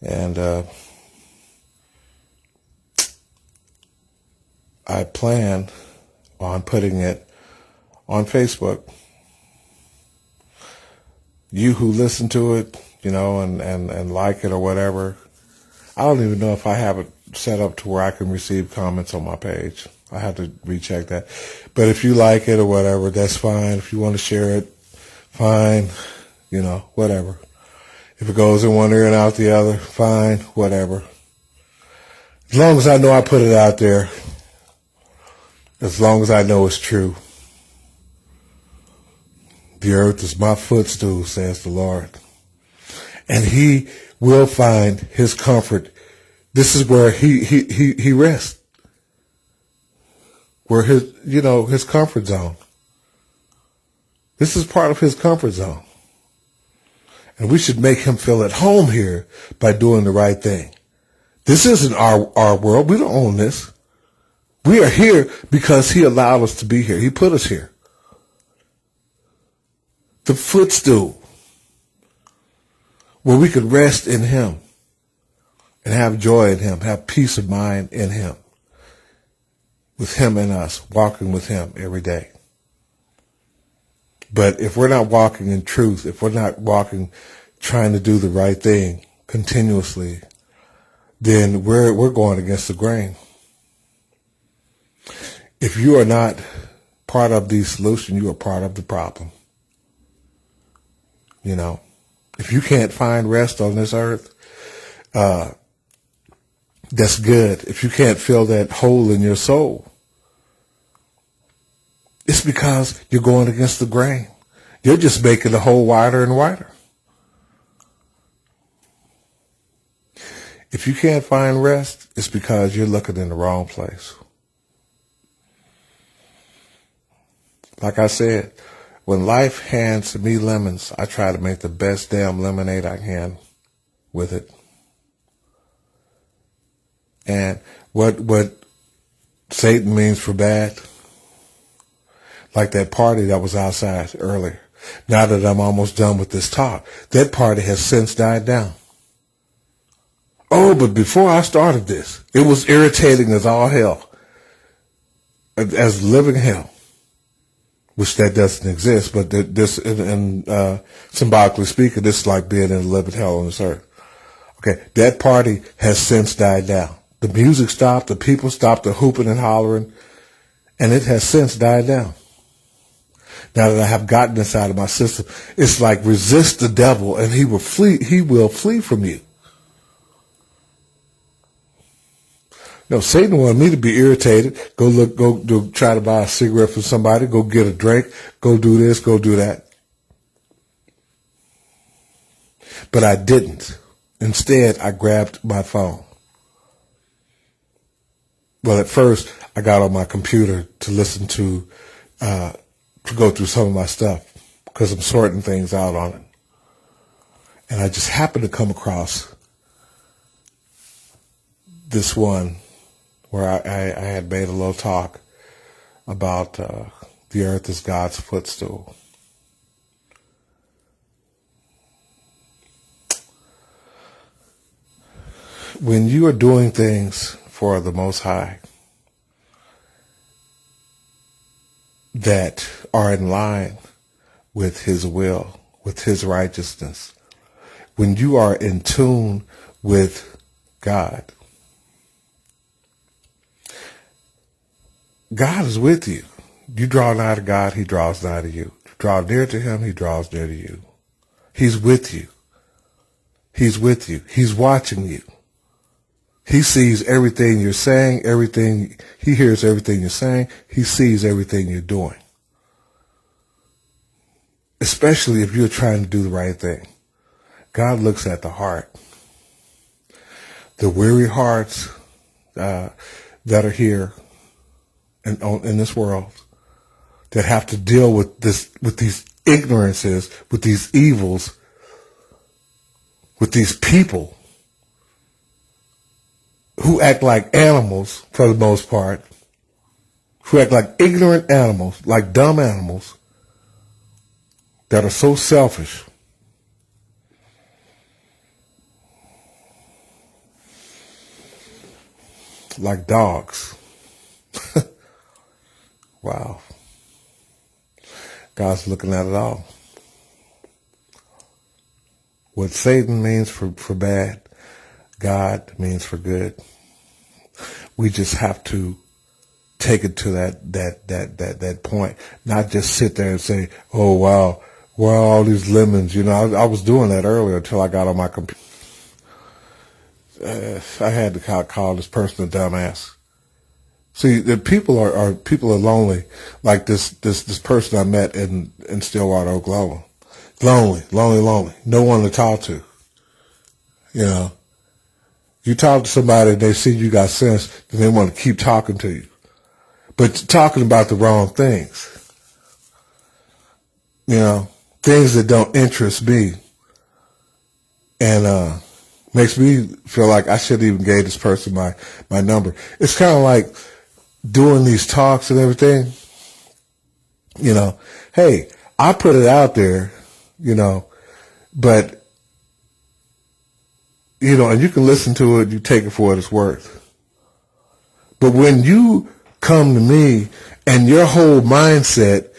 And I plan on putting it on Facebook. You who listen to it, and like it or whatever, I don't even know if I have it set up to where I can receive comments on my page. I have to recheck that. But if you like it or whatever, that's fine. If you want to share it, fine. Whatever. If it goes in one ear and out the other, fine, whatever. As long as I know I put it out there, as long as I know it's true. The earth is my footstool, says the Lord. And he will find his comfort. This is where he rests. Where his comfort zone. This is part of his comfort zone. And we should make him feel at home here by doing the right thing. This isn't our world. We don't own this. We are here because he allowed us to be here. He put us here. The footstool where we could rest in him and have joy in him, have peace of mind in him, with him and us, walking with him every day. But if we're not walking in truth, if we're not walking, trying to do the right thing continuously, then we're going against the grain. If you are not part of the solution, you are part of the problem. If you can't find rest on this earth, that's good. If you can't fill that hole in your soul, it's because you're going against the grain. You're just making the hole wider and wider. If you can't find rest, it's because you're looking in the wrong place. Like I said, when life hands me lemons, I try to make the best damn lemonade I can with it. And what Satan means for bad, like that party that was outside earlier. Now that I'm almost done with this talk, that party has since died down. Oh, but before I started this, it was irritating as all hell, as living hell, which that doesn't exist. But this, symbolically speaking, this is like being in a living hell on this earth. Okay, that party has since died down. The music stopped, the people stopped the hooping and hollering, and it has since died down. Now that I have gotten this out of my system, it's like resist the devil and he will flee from you. No, Satan wanted me to be irritated, go try to buy a cigarette from somebody, go get a drink, go do this, go do that. But I didn't. Instead, I grabbed my phone. Well, at first, I got on my computer to listen to go through some of my stuff because I'm sorting things out on it. And I just happened to come across this one where I had made a little talk about the earth is God's footstool. When you are doing things for the Most High that are in line with his will, with his righteousness, when you are in tune with God, God is with you. You draw nigh to God, he draws nigh to you. You draw near to him, he draws near to you. He's with you. He's with you. He's watching you. He sees everything you're saying, he hears everything you're saying, he sees everything you're doing. Especially if you're trying to do the right thing. God looks at the heart. The weary hearts that are here in this world that have to deal with these ignorances, with these evils, with these people who act like animals for the most part, who act like ignorant animals, like dumb animals that are so selfish. Like dogs. Wow. God's looking at it all. What Satan means for bad, God means for good. We just have to take it to that point, not just sit there and say, "Oh wow, well all these lemons." You know, I was doing that earlier until I got on my computer. I had to call this person a dumbass. See, the people are lonely. Like this person I met in Stillwater, Oklahoma. Lonely. No one to talk to. You know, you talk to somebody and they see you got sense, then they want to keep talking to you, but talking about the wrong things. You know, things that don't interest me, and makes me feel like I shouldn't even gave this person my number. It's kind of like doing these talks and everything. You know, hey, I put it out there, you know, but, you know, and you can listen to it, you take it for what it's worth. But when you come to me and your whole mindset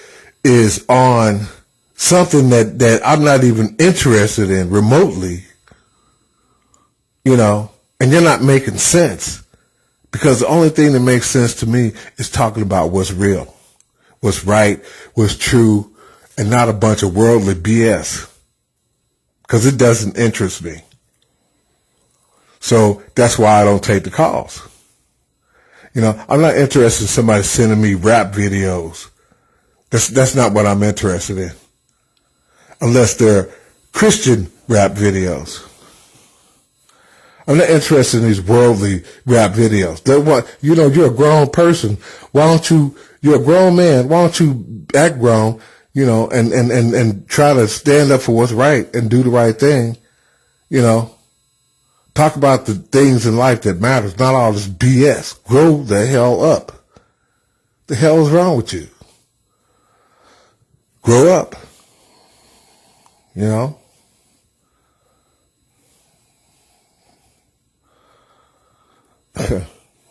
is on something that I'm not even interested in remotely, you know, and you're not making sense, because the only thing that makes sense to me is talking about what's real, what's right, what's true, and not a bunch of worldly BS, because it doesn't interest me. So that's why I don't take the calls. You know, I'm not interested in somebody sending me rap videos. That's not what I'm interested in, unless they're Christian rap videos. I'm not interested in these worldly rap videos. You know, you're a grown person. You're a grown man. Why don't you act grown, you know, and try to stand up for what's right and do the right thing, you know. Talk about the things in life that matters, not all this BS. Grow the hell up. The hell is wrong with you? Grow up, you know.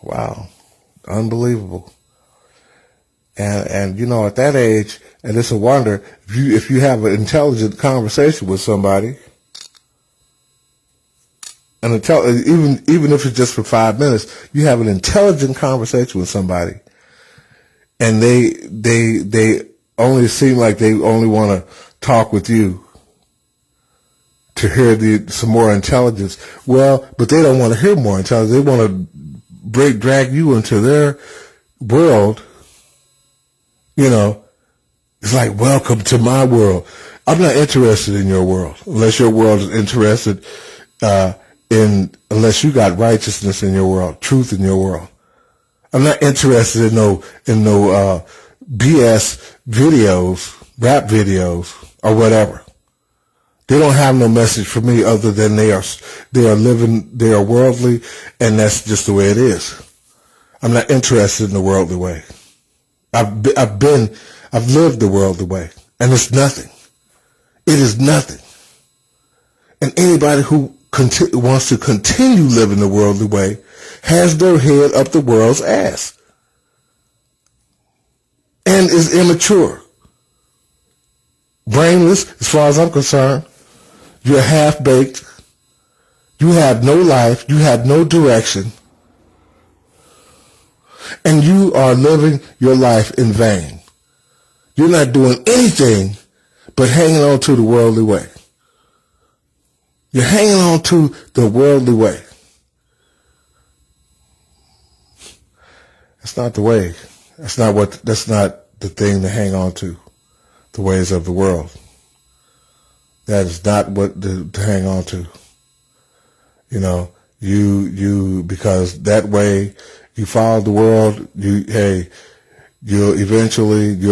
Wow. Unbelievable. And you know, at that age, and it's a wonder, if you have an intelligent conversation with somebody, and even if it's just for 5 minutes, you have an intelligent conversation with somebody, and they only seem like they only want to talk with you to hear some more intelligence. Well, but they don't want to hear more intelligence. They want to drag you into their world. You know, it's like, welcome to my world. I'm not interested in your world unless your world is interested unless you got righteousness in your world, truth in your world. I'm not interested in no BS videos, rap videos, or whatever. They don't have no message for me other than they are worldly, and that's just the way it is. I'm not interested in the worldly way. I've lived the worldly way, and it's nothing. It is nothing. And anybody who wants to continue living the worldly way has their head up the world's ass and is immature. brainless as far as I'm concerned. You're half-baked. You have no life. You have no direction. And you are living your life in vain. You're not doing anything but hanging on to the worldly way. You're hanging on to the worldly way. That's not the way. That's not the thing to hang on to. The ways of the world. That is not what to hang on to. You know, because that way you follow the world, you'll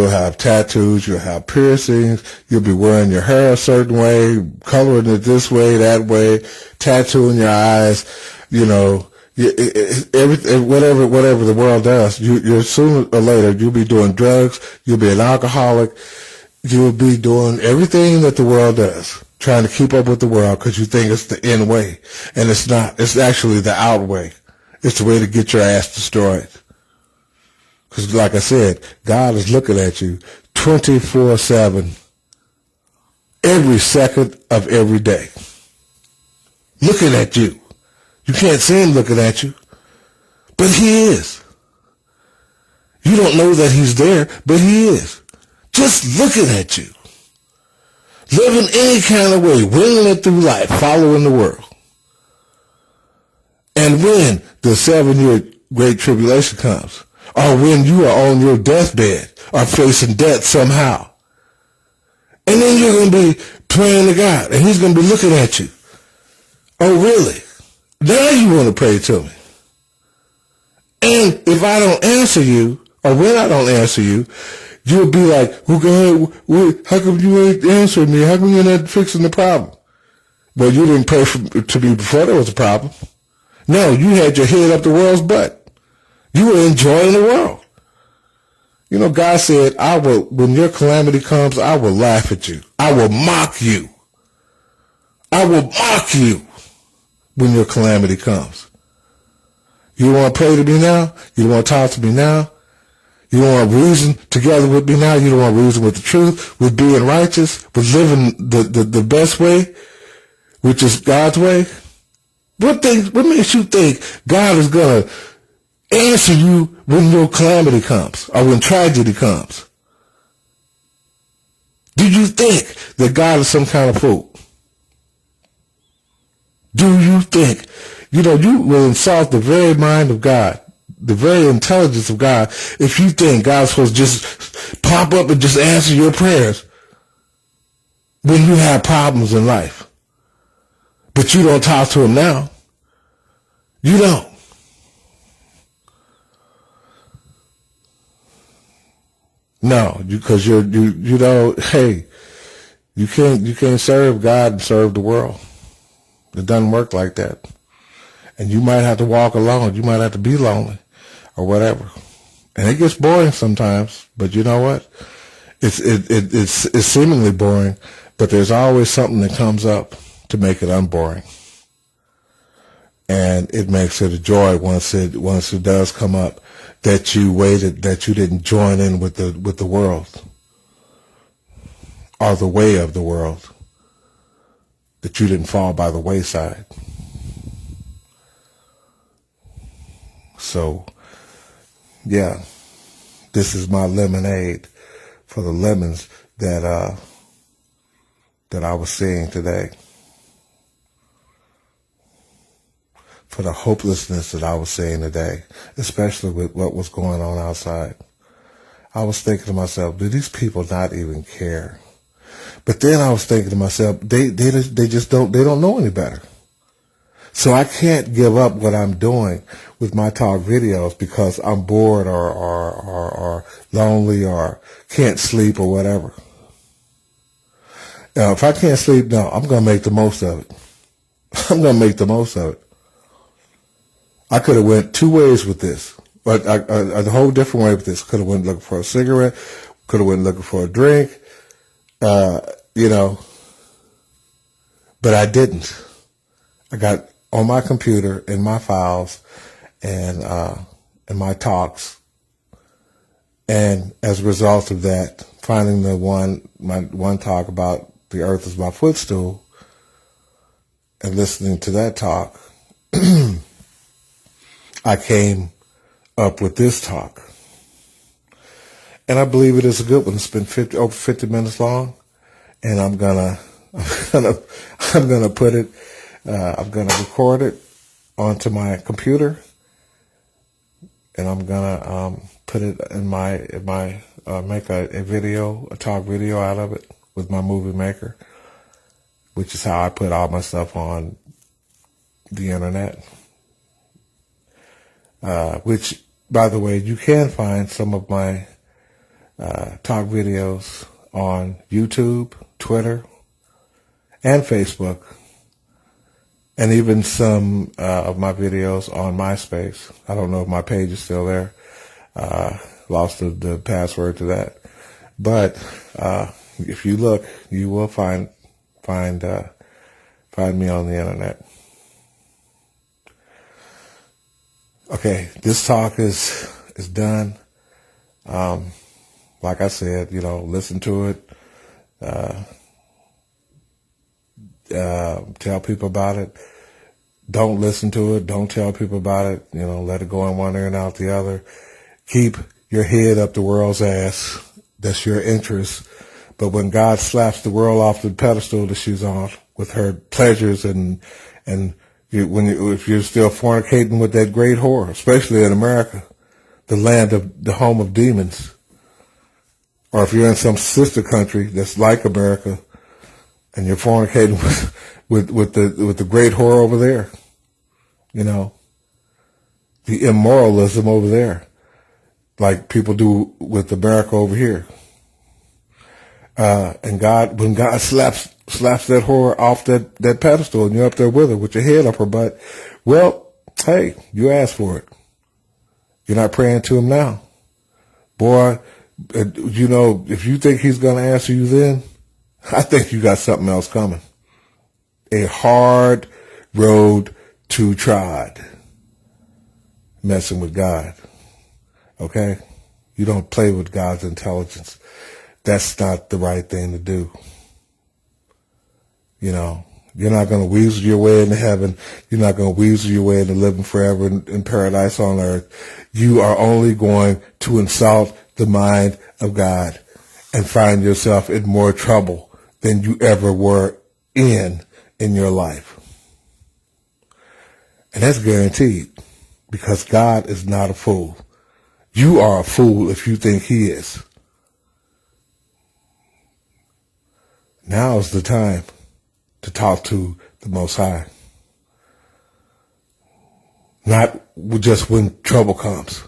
have tattoos, you'll have piercings, you'll be wearing your hair a certain way, coloring it this way, that way, tattooing your eyes, you know, everything, whatever the world does, you're sooner or later, you'll be doing drugs, you'll be an alcoholic, you'll be doing everything that the world does, trying to keep up with the world because you think it's the in way. And it's not. It's actually the out way. It's the way to get your ass destroyed. Because like I said, God is looking at you 24/7, every second of every day. Looking at you. You can't see him looking at you, but he is. You don't know that he's there, but he is. Just looking at you. Living any kind of way, winging it through life, following the world. And when the 7-year Great Tribulation comes, or when you are on your deathbed, or facing death somehow, and then you're going to be praying to God, and he's going to be looking at you. Oh, really? Now you want to pray to me. And if I don't answer you, or when I don't answer you, you'll be like, well, God, how come you ain't answering me? How come you're not fixing the problem? Well, you didn't pray to me before there was a problem. No, you had your head up the world's butt. You were enjoying the world. You know, God said, when your calamity comes, I will laugh at you. I will mock you. I will mock you when your calamity comes. You don't want to pray to me now? You don't want to talk to me now? You don't want to reason together with me now? You don't want to reason with the truth, with being righteous, with living the best way, which is God's way? What makes you think God is going to answer you when your calamity comes or when tragedy comes? Do you think that God is some kind of fool? Do you think, you will insult the very mind of God, the very intelligence of God, if you think God's supposed to just pop up and just answer your prayers when you have problems in life. But you don't talk to him now. You don't. No, because you can't serve God and serve the world. It doesn't work like that. And you might have to walk alone. You might have to be lonely or whatever. And it gets boring sometimes, but you know what? It's seemingly boring, but there's always something that comes up to make it unboring. And it makes it a joy once it does come up that you waited, that you didn't join in with the world or the way of the world, that you didn't fall by the wayside. So, yeah, this is my lemonade for the lemons that I was seeing today, for the hopelessness that I was seeing today, especially with what was going on outside. I was thinking to myself, do these people not even care? But then I was thinking to myself, they don't know any better. So I can't give up what I'm doing with my talk videos because I'm bored or lonely or can't sleep or whatever. Now, if I can't sleep, no, I'm going to make the most of it. I'm going to make the most of it. I could have went two ways with this, but a whole different way with this. Could have went looking for a cigarette, could have went looking for a drink, but I didn't. I got on my computer in my files and my talks, And as a result of that, finding my one talk about the earth is my footstool, and listening to that talk, I came up with this talk. And I believe it is a good one. It's been over 50 minutes long, and I'm gonna put it, I'm gonna record it onto my computer, and I'm gonna put it in my make a talk video out of it with my movie maker, which is how I put all my stuff on the internet. Which, by the way, you can find some of my talk videos on YouTube, Twitter, and Facebook, and even some of my videos on MySpace. I don't know if my page is still there. Lost the password to that. But if you look, you will find me on the internet. Okay, this talk is done. Like I said, listen to it. Tell people about it. Don't listen to it. Don't tell people about it. Let it go in one ear and out the other. Keep your head up the world's ass. That's your interest. But when God slaps the world off the pedestal that she's on with her pleasures and if you're still fornicating with that great whore, especially in America, the home of demons, or if you're in some sister country that's like America and you're fornicating with the great whore over there, the immoralism over there, like people do with America over here. And when God slaps that whore off that pedestal and you're up there with her with your head up her butt, well, hey, you asked for it. You're not praying to him now. Boy, if you think he's going to answer you then, I think you got something else coming. A hard road to trod. Messing with God. Okay? You don't play with God's intelligence. That's not the right thing to do. You're not going to weasel your way into heaven. You're not going to weasel your way into living forever in paradise on earth. You are only going to insult the mind of God and find yourself in more trouble than you ever were in your life. And that's guaranteed, because God is not a fool. You are a fool if you think he is. Now is the time to talk to the Most High. Not just when trouble comes,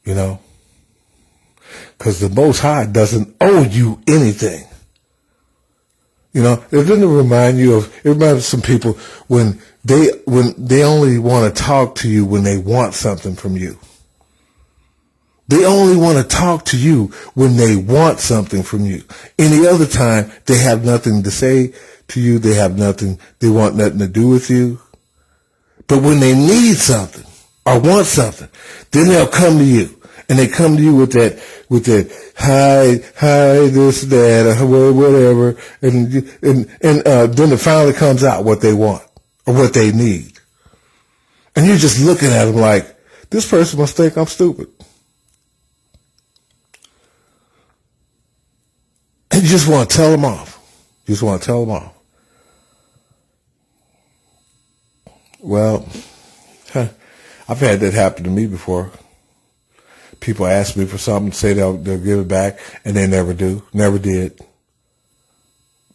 because the Most High doesn't owe you anything. It doesn't remind you of, it reminds some people when they only want to talk to you when they want something from you. They only want to talk to you when they want something from you. Any other time, they have nothing to say to you. They want nothing to do with you. But when they need something or want something, then they'll come to you. And they come to you with that, hi, this, that, or whatever. And then it finally comes out what they want or what they need. And you're just looking at them like, this person must think I'm stupid. And you just want to tell them off. Well, I've had that happen to me before. People ask me for something, say they'll give it back, and they never do. Never did.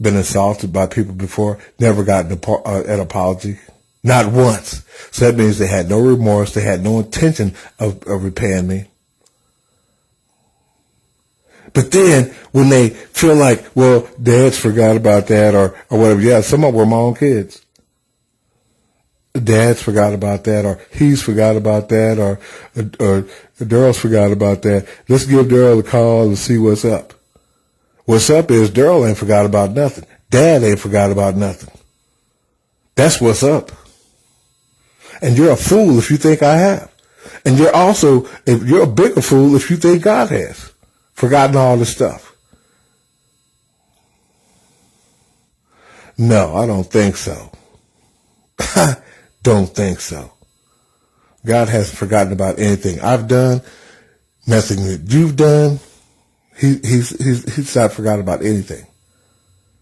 Been insulted by people before, never got an apology. Not once. So that means they had no remorse, they had no intention of repaying me. But then, when they feel like, well, Dad's forgot about that or whatever, yeah, some of them were my own kids. Dad's forgot about that, or he's forgot about that, or Darryl's forgot about that. Let's give Darryl a call and see what's up. What's up is Darryl ain't forgot about nothing. Dad ain't forgot about nothing. That's what's up. And you're a fool if you think I have. And you're also, if you're a bigger fool if you think God has forgotten all this stuff. No, I don't think so. Don't think so. God hasn't forgotten about anything I've done, nothing that you've done. He's not forgotten about anything.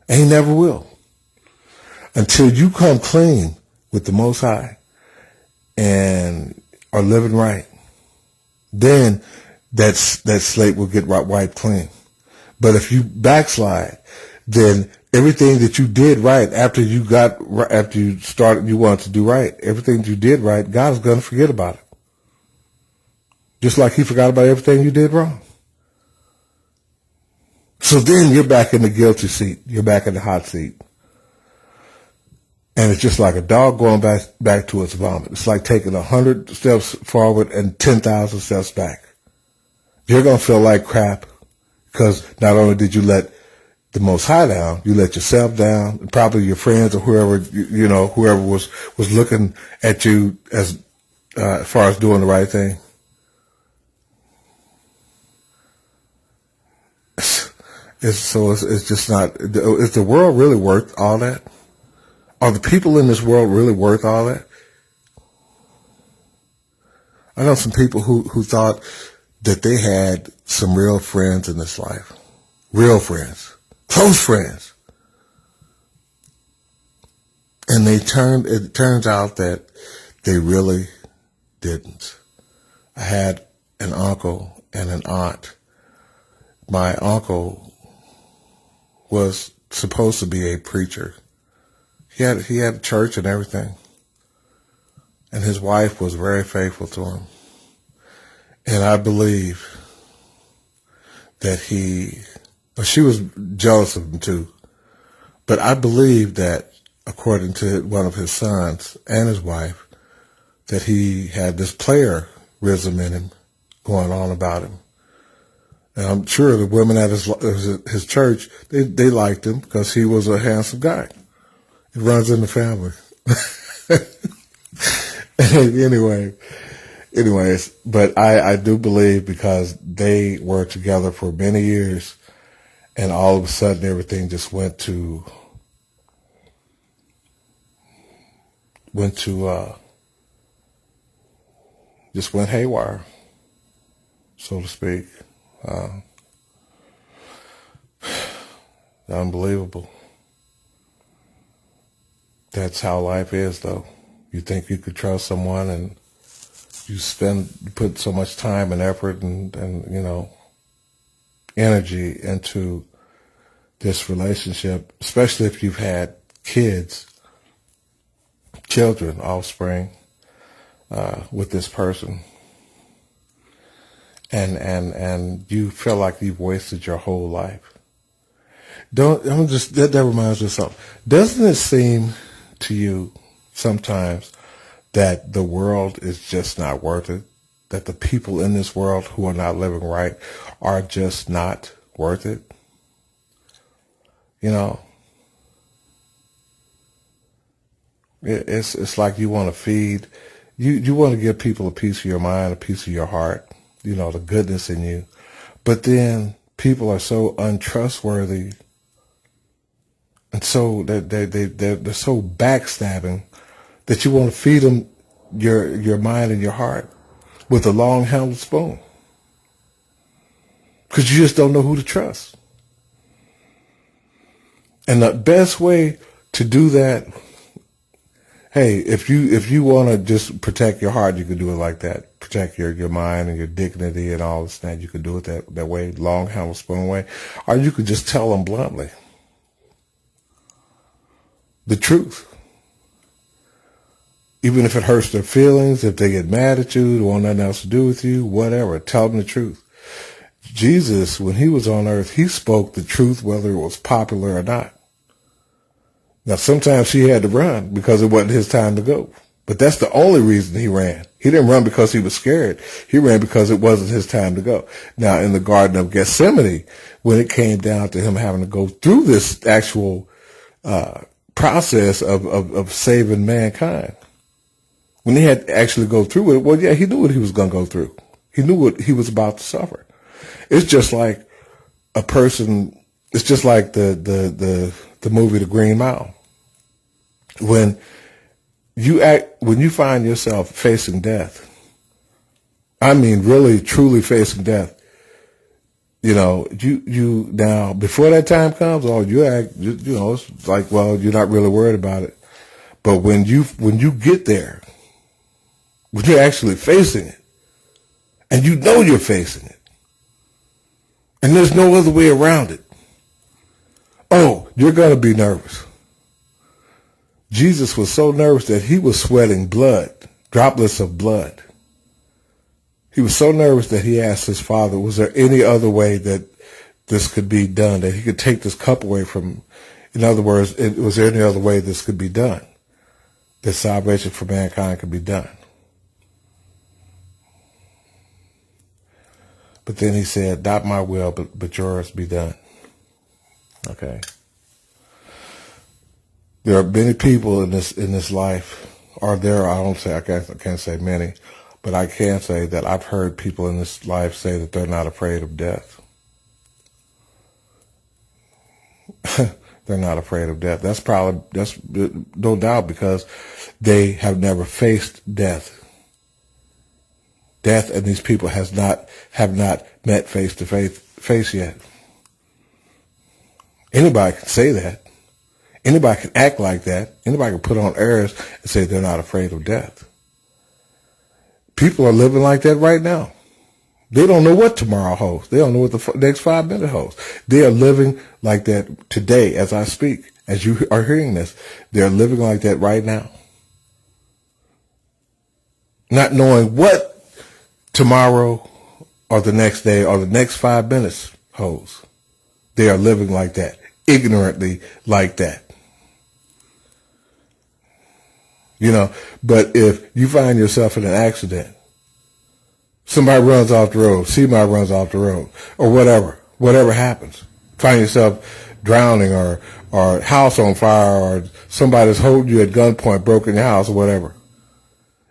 And he never will. Until you come clean with the Most High and are living right, then that slate will get wiped clean. But if you backslide, then everything that you did right after you started, you wanted to do right, everything that you did right, God is going to forget about it. Just like he forgot about everything you did wrong. So then you're back in the guilty seat. You're back in the hot seat. And it's just like a dog going back to its vomit. It's like taking 100 steps forward and 10,000 steps back. You're going to feel like crap because not only did you let the Most High down, you let yourself down, and probably your friends or whoever, whoever was looking at you as far as doing the right thing. It's just not, is the world really worth all that? Are the people in this world really worth all that? I know some people who thought that they had some real friends in this life. Real friends. Close friends. And it turns out that they really didn't. I had an uncle and an aunt. My uncle was supposed to be a preacher. He had a church and everything. And his wife was very faithful to him. And I believe that she was jealous of him too. But I believe that, according to one of his sons and his wife, that he had this playerism in him going on about him. And I'm sure the women at his church, they liked him because he was a handsome guy. It runs in the family. Anyways, but I do believe because they were together for many years and all of a sudden everything just went haywire, so to speak. Unbelievable. That's how life is, though. You think you could trust someone, and you put so much time and effort and energy into this relationship, especially if you've had children, offspring, with this person. And you feel like you've wasted your whole life. That reminds me of something. Doesn't it seem to you sometimes that the world is just not worth it? That the people in this world who are not living right are just not worth it? It's like you want to feed, you want to give people a piece of your mind, a piece of your heart, the goodness in you. But then people are so untrustworthy, and so they're so backstabbing that you want to feed them your mind and your heart with a long-handled spoon because you just don't know who to trust. And the best way to do that, hey, if you want to just protect your heart, you can do it like that. Protect your mind and your dignity and all this that. You can do it that way, long-handled spoon way. Or you could just tell them bluntly the truth. Even if it hurts their feelings, if they get mad at you, they want nothing else to do with you, whatever, tell them the truth. Jesus, when he was on earth, he spoke the truth whether it was popular or not. Now, sometimes he had to run because it wasn't his time to go. But that's the only reason he ran. He didn't run because he was scared. He ran because it wasn't his time to go. Now, in the Garden of Gethsemane, when it came down to him having to go through this actual process of saving mankind, When he had to actually go through with it, well, yeah, he knew what he was going to go through. He knew what he was about to suffer. It's just like a person. It's just like the movie The Green Mile. When you find yourself facing death, I mean, really, truly facing death. You now before that time comes, it's like, well, you're not really worried about it. But when you get there, when you're actually facing it, and you know you're facing it, and there's no other way around it, oh, you're gonna be nervous. Jesus was so nervous that he was sweating blood, droplets of blood. He was so nervous that he asked his father, was there any other way that this could be done, that he could take this cup away from him? In other words, was there any other way this could be done, that salvation for mankind could be done? But then he said, not my will, but yours be done. Okay. There are many people in this life, I can't say many, but I can say that I've heard people in this life say that they're not afraid of death. They're not afraid of death. That's no doubt because they have never faced death. Death and these people have not met face to face yet. Anybody can say that. Anybody can act like that. Anybody can put on airs and say they're not afraid of death. People are living like that right now. They don't know what tomorrow holds. They don't know what the next 5 minutes holds. They are living like that today as I speak, as you are hearing this. They're living like that right now. Not knowing what tomorrow or the next day or the next 5 minutes holds. They are living like that, ignorantly like that. But if you find yourself in an accident, somebody runs off the road, somebody runs off the road, or whatever happens, find yourself drowning or house on fire or somebody's holding you at gunpoint, broken your house or whatever,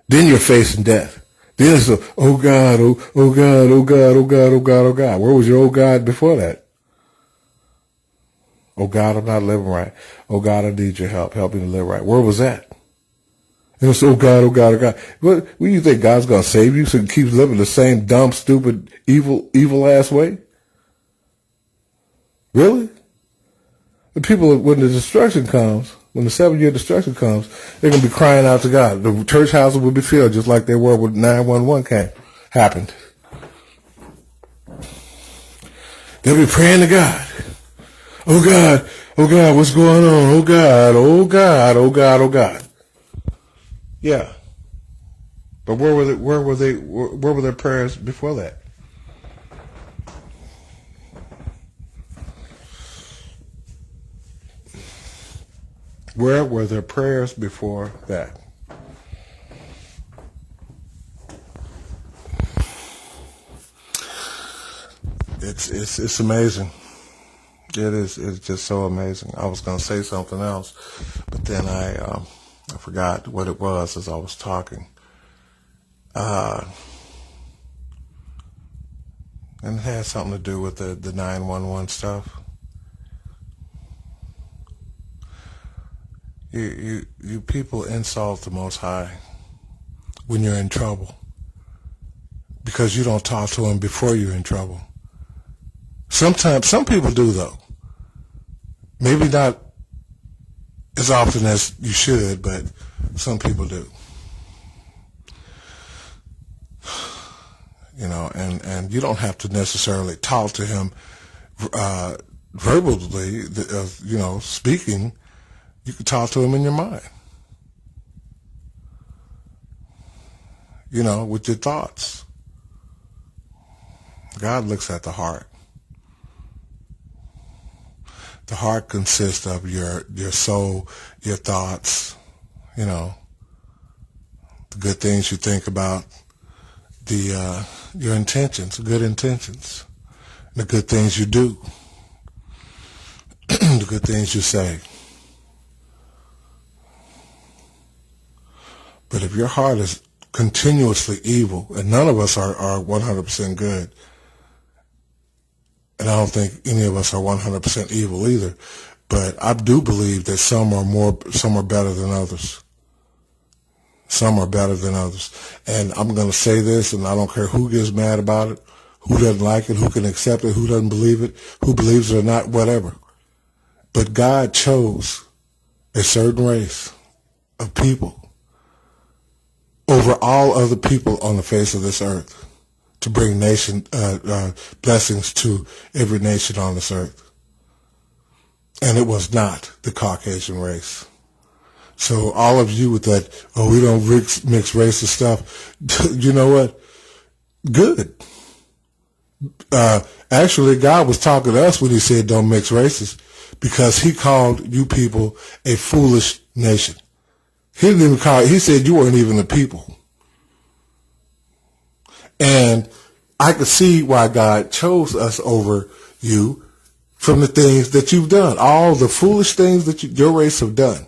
then you're facing death. Then it's oh God, oh God, oh God, oh God, oh God, oh God. Where was your oh God before that? Oh God, I'm not living right. Oh God, I need your help. Help me to live right. Where was that? It was, oh God, oh God, oh God. What do you think God's going to save you so you keep living the same dumb, stupid, evil ass way? Really? The people, when the destruction comes, when the 7-year destruction comes, they're going to be crying out to God. The church houses will be filled just like they were when 9/11 happened. They'll be praying to God. Oh God, what's going on? Oh God, oh God, oh God, oh God. Yeah, but where were their prayers before that? Where were their prayers before that? It's amazing. It is. It's just so amazing. I was going to say something else, but then I forgot what it was as I was talking. And it had something to do with the 911 stuff. You people insult the Most High when you're in trouble because you don't talk to Him before you're in trouble. Sometimes, some people do though. Maybe not as often as you should, but some people do. And you don't have to necessarily talk to Him verbally, speaking. You can talk to Him in your mind, with your thoughts. God looks at the heart. The heart consists of your soul, your thoughts, the good things you think about, your intentions, good intentions, the good things you do, the good things you say. But if your heart is continuously evil, and none of us are 100% good, and I don't think any of us are 100% evil either, but I do believe that some are better than others. Some are better than others. And I'm going to say this, and I don't care who gets mad about it, who doesn't like it, who can accept it, who doesn't believe it, who believes it or not, whatever. But God chose a certain race of people over all other people on the face of this earth to bring blessings to every nation on this earth. And it was not the Caucasian race. So all of you with that, we don't mix race and stuff, you know what? Good. Actually, God was talking to us when he said don't mix races, because he called you people a foolish nation. He didn't even he said you weren't even the people. And I could see why God chose us over you from the things that you've done, all the foolish things that your race have done.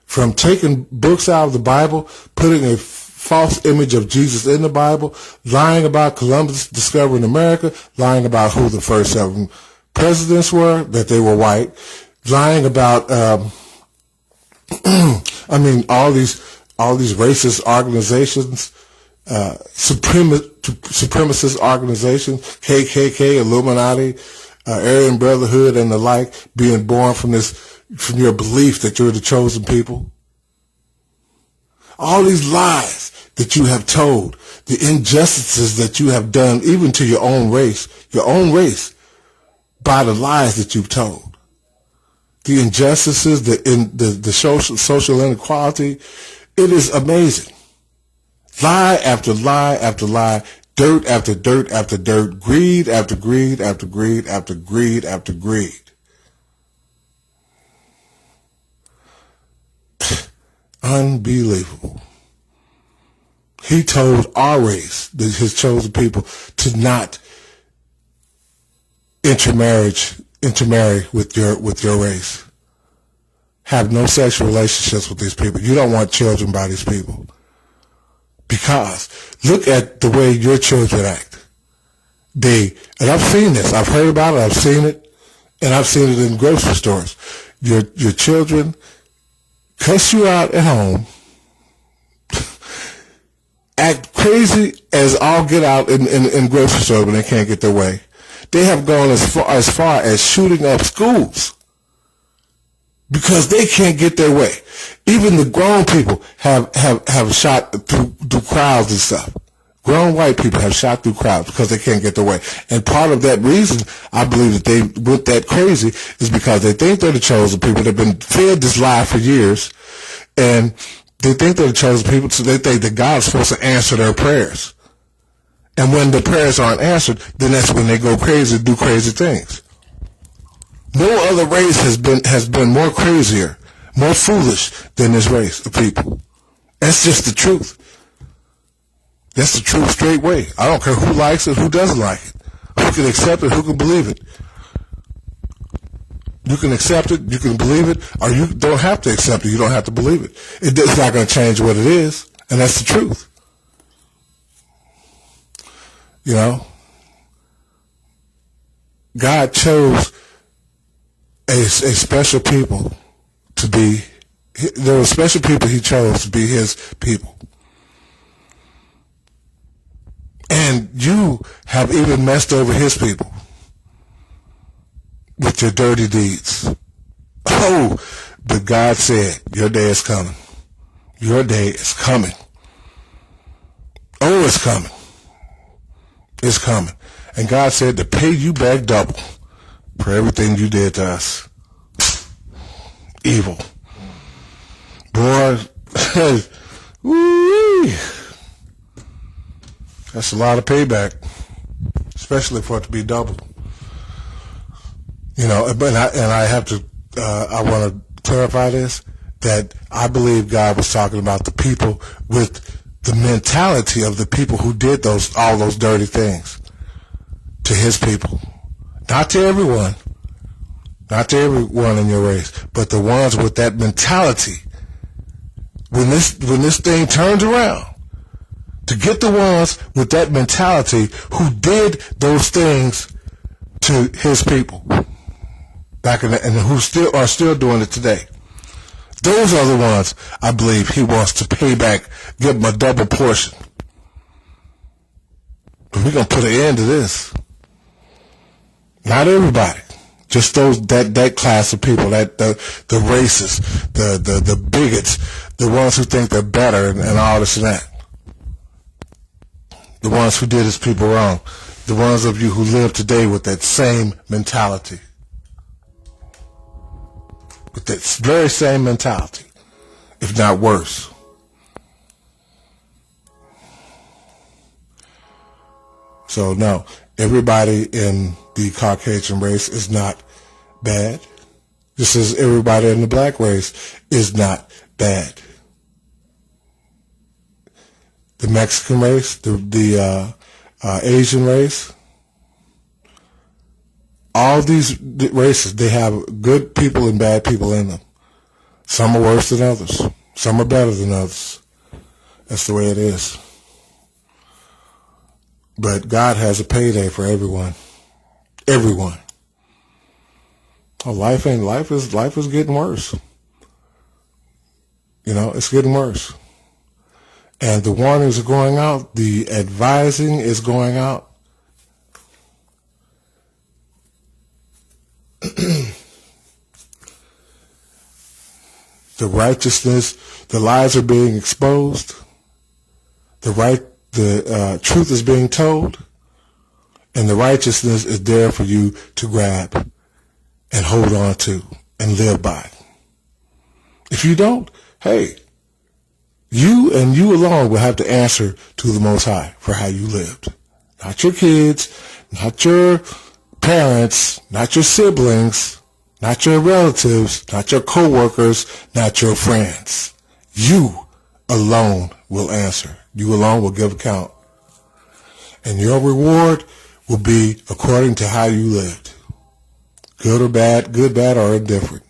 From taking books out of the Bible, putting a false image of Jesus in the Bible, lying about Columbus discovering America, lying about who the first 7 presidents were, that they were white, lying about, all these racist organizations, supremacist organizations, KKK, Illuminati, Aryan Brotherhood, and the like, being born from your belief that you're the chosen people. All these lies that you have told, the injustices that you have done, even to your own race, by the lies that you've told. The injustices, the social inequality, it is amazing. Lie after lie after lie, dirt after dirt after dirt, greed after greed after greed after greed after greed. Unbelievable. He told our race, his chosen people, to not intermarry with your race. Have no sexual relationships with these people. You don't want children by these people. Because look at the way your children act. And I've seen this. I've heard about it. I've seen it. And I've seen it in grocery stores. Your children cuss you out at home, act crazy as all get out in grocery stores when they can't get their way. They have gone as far as shooting up schools because they can't get their way. Even the grown people have shot through crowds and stuff. Grown white people have shot through crowds because they can't get their way. And part of that reason, I believe, that they went that crazy is because they think they're the chosen people. They've been fed this lie for years, and they think they're the chosen people, so they think that God's supposed to answer their prayers. And when the prayers aren't answered, then that's when they go crazy and do crazy things. No other race has been more crazier, more foolish than this race of people. That's just the truth. That's the truth straight way. I don't care who likes it, who doesn't like it, who can accept it, who can believe it. You can accept it, you can believe it, or you don't have to accept it, you don't have to believe it. It's not going to change what it is, and that's the truth. You know? God chose a special people to be, there were special people he chose to be his people. And you have even messed over his people with your dirty deeds. Oh, but God said, your day is coming. Your day is coming. Oh, it's coming. It's coming. And God said to pay you back double for everything you did to us. Evil. Boy, woo-wee. That's a lot of payback, especially for it to be double. You know, but I have to, I want to clarify this, that I believe God was talking about the people with the mentality of the people who did all those dirty things to his people. Not to everyone. Not to everyone in your race, but the ones with that mentality when this thing turns around, to get the ones with that mentality who did those things to his people back in the, and who still are still doing it today. Those are the ones I believe he wants to pay back, give them a double portion. But we're gonna put an end to this. Not everybody, just those that class of people, that the racists, the bigots, the ones who think they're better and all this and that. The ones who did his people wrong. The ones of you who live today with that same mentality. With that very same mentality, if not worse. So no, everybody in the Caucasian race is not bad. Just as everybody in the black race is not bad. The Mexican race, the Asian race, all these races, they have good people and bad people in them. Some are worse than others. Some are better than others. That's the way it is. But God has a payday for everyone. Everyone. Oh, life is getting worse. You know, it's getting worse. And the warnings are going out. The advising is going out. The righteousness, the lies are being exposed. The truth is being told. And the righteousness is there for you to grab and hold on to and live by. If you don't, hey, you and you alone will have to answer to the Most High for how you lived. Not your kids, not your parents, not your siblings, not your relatives, not your co-workers, not your friends. You alone will answer. You alone will give account. And your reward will be according to how you lived. Good or bad, good, bad, or indifferent.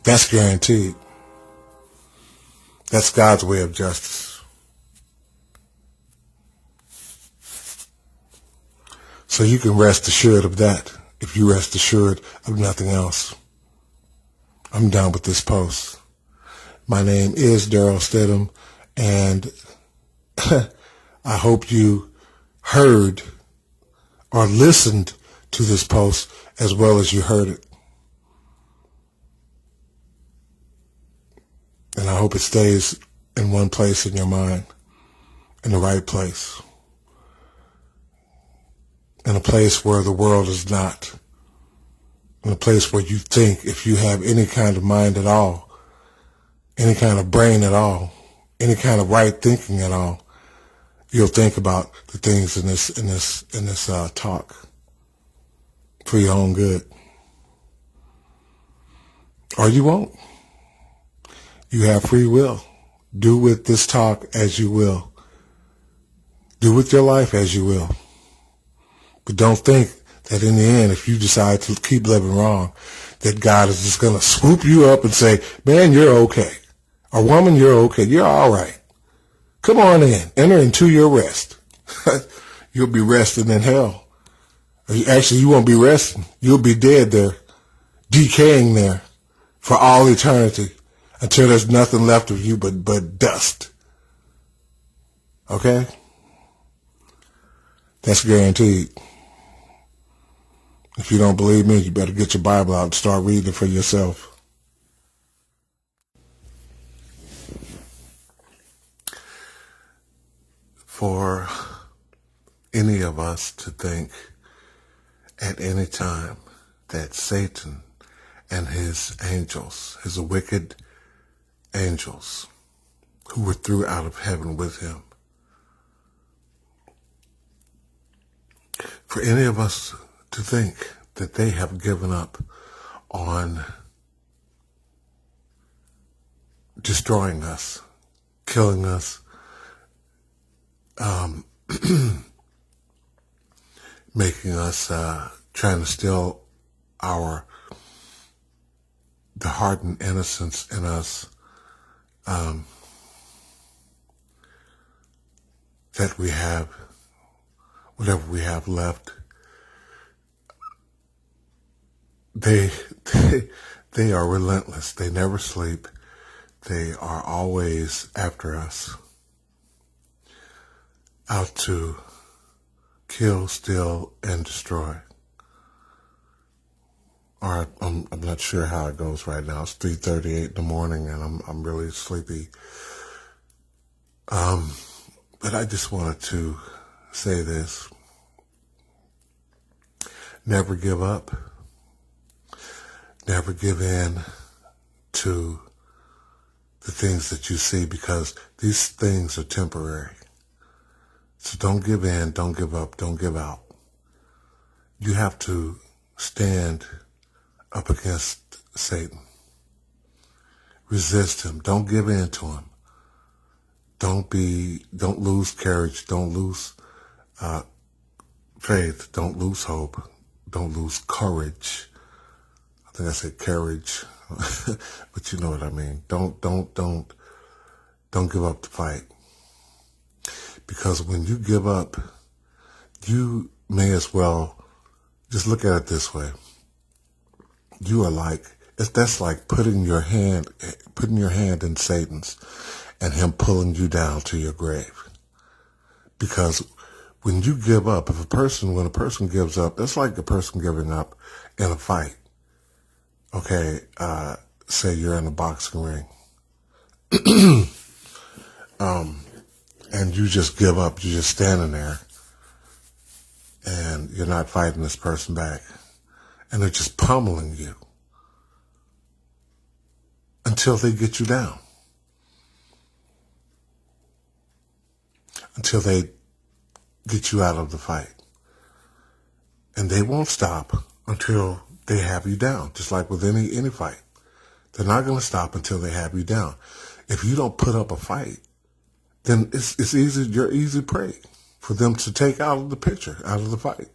That's guaranteed. That's God's way of justice. So you can rest assured of that if you rest assured of nothing else. I'm done with this post. My name is Darryl Stidham, and I hope you heard or listened to this post as well as you heard it. And I hope it stays in one place in your mind, in the right place, in a place where the world is not, in a place where you think, if you have any kind of mind at all, any kind of brain at all, any kind of right thinking at all, you'll think about the things in this talk for your own good. Or you won't. You have free will. Do with this talk as you will. Do with your life as you will. But don't think that in the end, if you decide to keep living wrong, that God is just going to swoop you up and say, man, you're okay. Or woman, you're okay. You're all right. Come on in. Enter into your rest. You'll be resting in hell. Actually, you won't be resting. You'll be dead there, decaying there for all eternity until there's nothing left of you but dust. Okay? That's guaranteed. If you don't believe me, you better get your Bible out and start reading it for yourself. For any of us to think at any time that Satan and his angels, his wicked angels who were threw out of heaven with him, for any of us to think that they have given up on destroying us, killing us, making us, trying to steal our the hardened innocence in us, that we have, whatever we have left, they, they, they are relentless. They never sleep. They are always after us, out to kill, steal, and destroy. Or I'm not sure how it goes right now. It's 3:38 in the morning, and I'm really sleepy. But I just wanted to say this: never give up. Never give in to the things that you see, because these things are temporary. So don't give in, don't give up, don't give out. You have to stand up against Satan. Resist him. Don't give in to him. Don't lose courage. Don't lose faith. Don't lose hope. Don't lose courage. I think I said courage, but you know what I mean. Don't give up the fight. Because when you give up, you may as well just look at it this way. You are like, that's like putting your hand in Satan's and him pulling you down to your grave. Because when you give up, when a person gives up, that's like a person giving up in a fight. Okay, say you're in a boxing ring. And you just give up, you're just standing there, and you're not fighting this person back. And they're just pummeling you until they get you down. Until they get you out of the fight. And they won't stop until they have you down, just like with any fight. They're not going to stop until they have you down. If you don't put up a fight, then it's easy, you're easy prey for them to take out of the picture, out of the fight.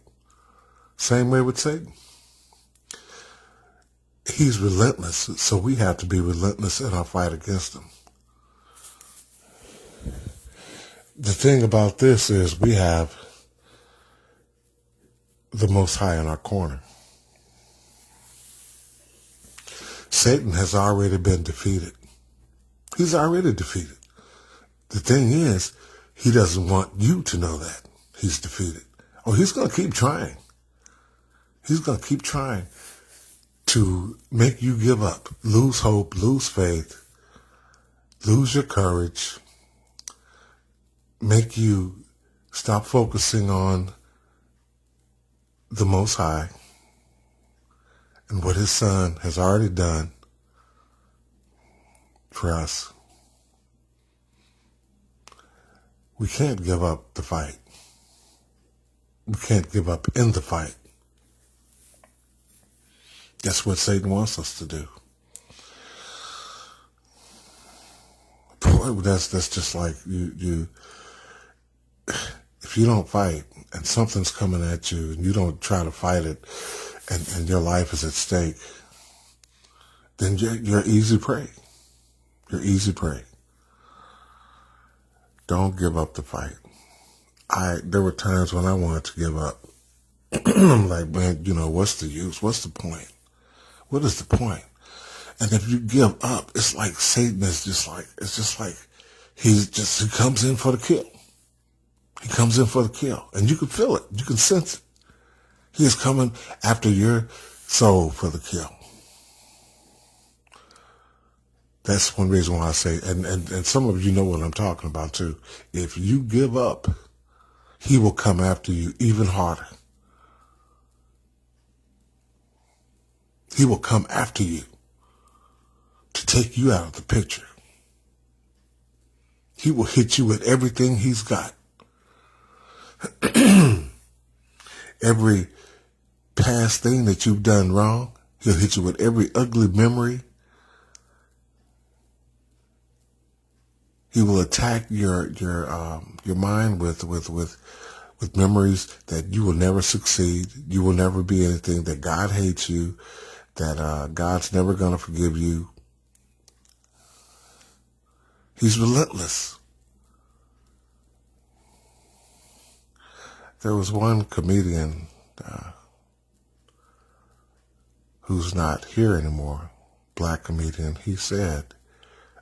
Same way with Satan. He's relentless, so we have to be relentless in our fight against him. The thing about this is we have the Most High in our corner. Satan has already been defeated. He's already defeated. The thing is, he doesn't want you to know that he's defeated. Oh, he's going to keep trying. He's going to keep trying to make you give up, lose hope, lose faith, lose your courage, make you stop focusing on the Most High and what his Son has already done for us. We can't give up the fight. We can't give up in the fight. That's what Satan wants us to do. Boy, that's just like you. If you don't fight and something's coming at you and you don't try to fight it, and your life is at stake, then you're easy prey. You're easy prey. Don't give up the fight. There were times when I wanted to give up. I'm like, man, what's the use? What's the point? What is the point? And if you give up, it's like Satan is it's just like he comes in for the kill. He comes in for the kill. And you can feel it. You can sense it. He is coming after your soul for the kill. That's one reason why I say, and some of you know what I'm talking about too. If you give up, he will come after you even harder. He will come after you to take you out of the picture. He will hit you with everything he's got. Every past thing that you've done wrong, he'll hit you with every ugly memory. He will attack your mind with memories that you will never succeed. You will never be anything, that God hates you, that God's never going to forgive you. He's relentless. There was one comedian who's not here anymore, black comedian. He said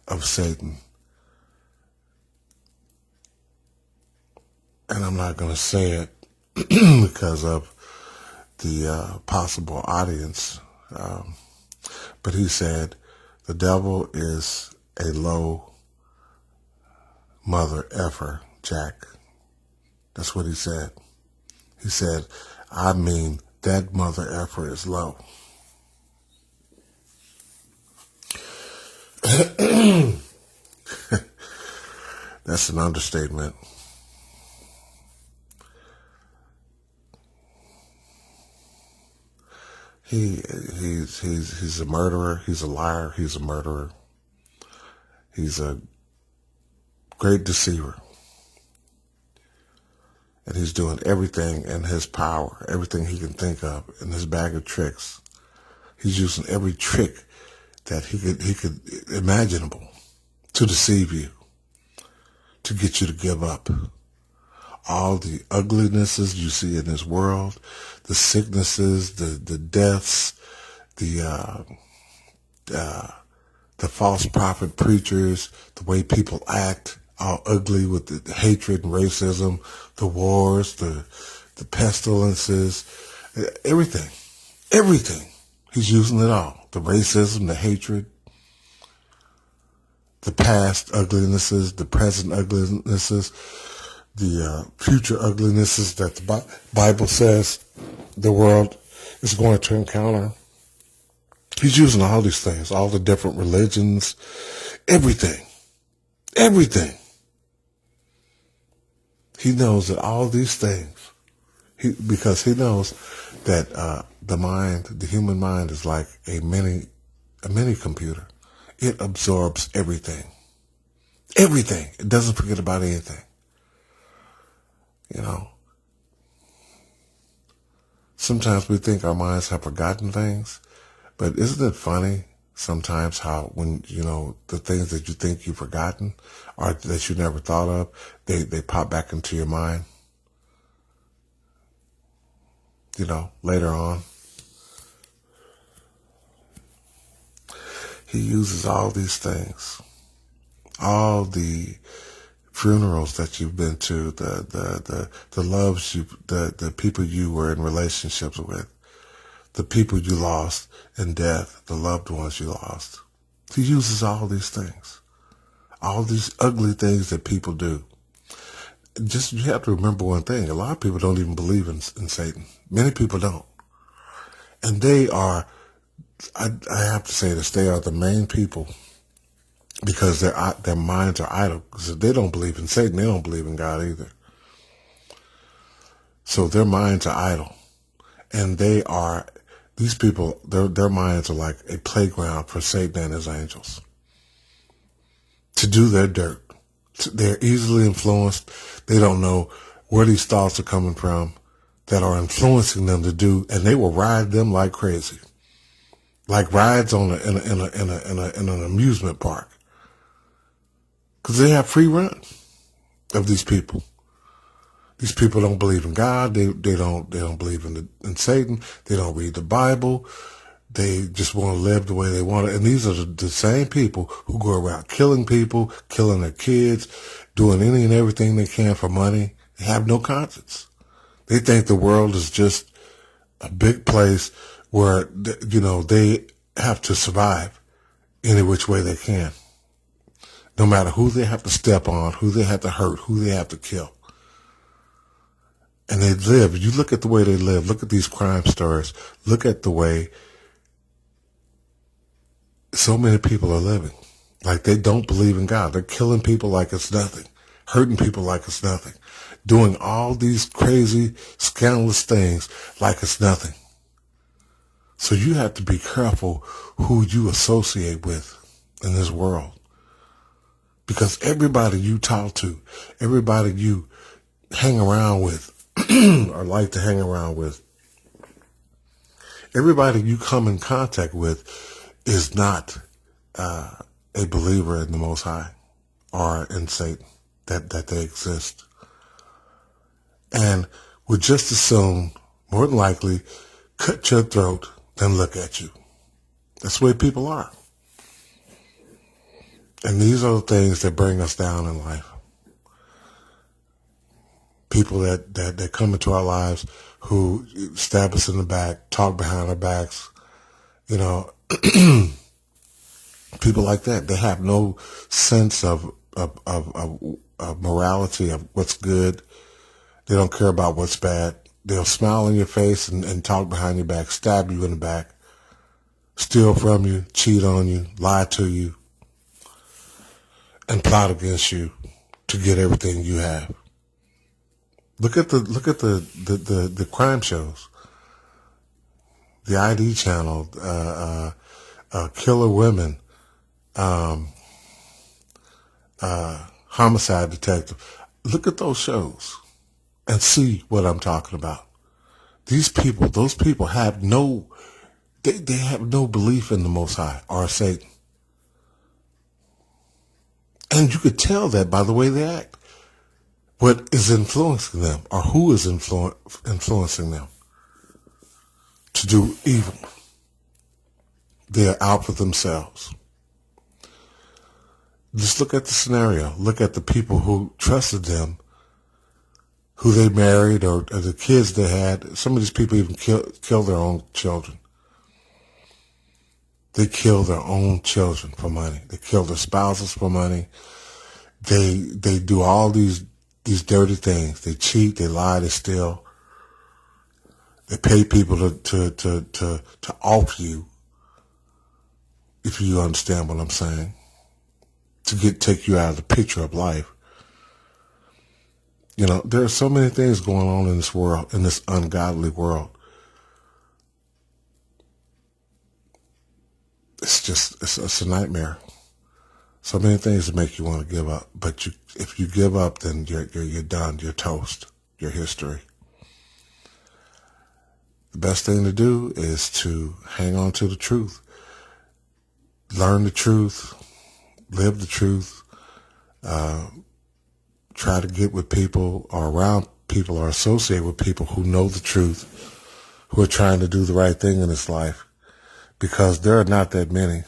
of Satan, and I'm not going to say it because of the possible audience, but he said, the devil is a low mother effer, Jack. That's what he said. He said, I mean, that mother effer is low. That's an understatement. He's a murderer. He's a liar. He's a murderer. He's a great deceiver. And he's doing everything in his power, everything he can think of in his bag of tricks. He's using every trick that he could imaginable to deceive you, to get you to give up. All the uglinesses you see in this world, the sicknesses, the deaths, the false prophet preachers, the way people act, all ugly with the hatred and racism, the wars, the pestilences, everything. He's using it all. The racism, the hatred, the past uglinesses, the present uglinesses, the future uglinesses that the Bible says the world is going to encounter. He's using all these things, all the different religions, everything. He knows that all these things, because he knows that the human mind is like a mini computer. It absorbs everything. Everything. It doesn't forget about anything. You know, sometimes we think our minds have forgotten things, but isn't it funny sometimes how when, the things that you think you've forgotten or that you never thought of, they pop back into your mind, later on. He uses all these things, all the funerals that you've been to, the loves the people you were in relationships with, the people you lost in death, the loved ones you lost. He uses all these things, all these ugly things that people do. Just, you have to remember one thing. A lot of people don't even believe in Satan. Many people don't. And they are, I have to say this, they are the main people, because their minds are idle. Because they don't believe in Satan, they don't believe in God either. So their minds are idle. And these people, their minds are like a playground for Satan and his angels to do their dirt. They're easily influenced. They don't know where these thoughts are coming from that are influencing them to do, and they will ride them like crazy, like rides in an amusement park, because they have free run of these people. These people don't believe in God. They don't believe in Satan. They don't read the Bible. They just want to live the way they want it. And these are the same people who go around killing people, killing their kids, doing any and everything they can for money. They have no conscience. They think the world is just a big place where, they have to survive any which way they can. No matter who they have to step on, who they have to hurt, who they have to kill. And they live. You look at the way they live. Look at these crime stories. Look at the way so many people are living. Like they don't believe in God. They're killing people like it's nothing. Hurting people like it's nothing. Doing all these crazy, scandalous things like it's nothing. So you have to be careful who you associate with in this world. Because everybody you talk to, everybody you hang around with, or like to hang around with, Everybody you come in contact with is not a believer in the Most High or in Satan, that they exist. And would just as soon, more than likely, cut your throat than look at you. That's the way people are. And these are the things that bring us down in life. People that come into our lives who stab us in the back, talk behind our backs, you know, people like that. They have no sense of morality, of what's good. They don't care about what's bad. They'll smile in your face and talk behind your back, stab you in the back, steal from you, cheat on you, lie to you, and plot against you to get everything you have. Look at the crime shows, the ID channel, killer women, homicide detective. Look at those shows and see what I'm talking about. Those people have they have no belief in the Most High or Satan. And you could tell that by the way they act. What is influencing them, or who is influencing them to do evil? They're out for themselves. Just look at the scenario. Look at the people who trusted them, who they married, or the kids they had. Some of these people even kill their own children. They kill their own children for money. They kill their spouses for money. They do all these dirty things. They cheat, they lie, they steal. They pay people to off you, if you understand what I'm saying, to take you out of the picture of life. You know, there are so many things going on in this world, in this ungodly world. It's a nightmare. So many things that make you want to give up, but if you give up, then you're done. You're toast. You're history. The best thing to do is to hang on to the truth, learn the truth, live the truth. Try to get with people or around people or associate with people who know the truth, who are trying to do the right thing in this life, because there are not that many.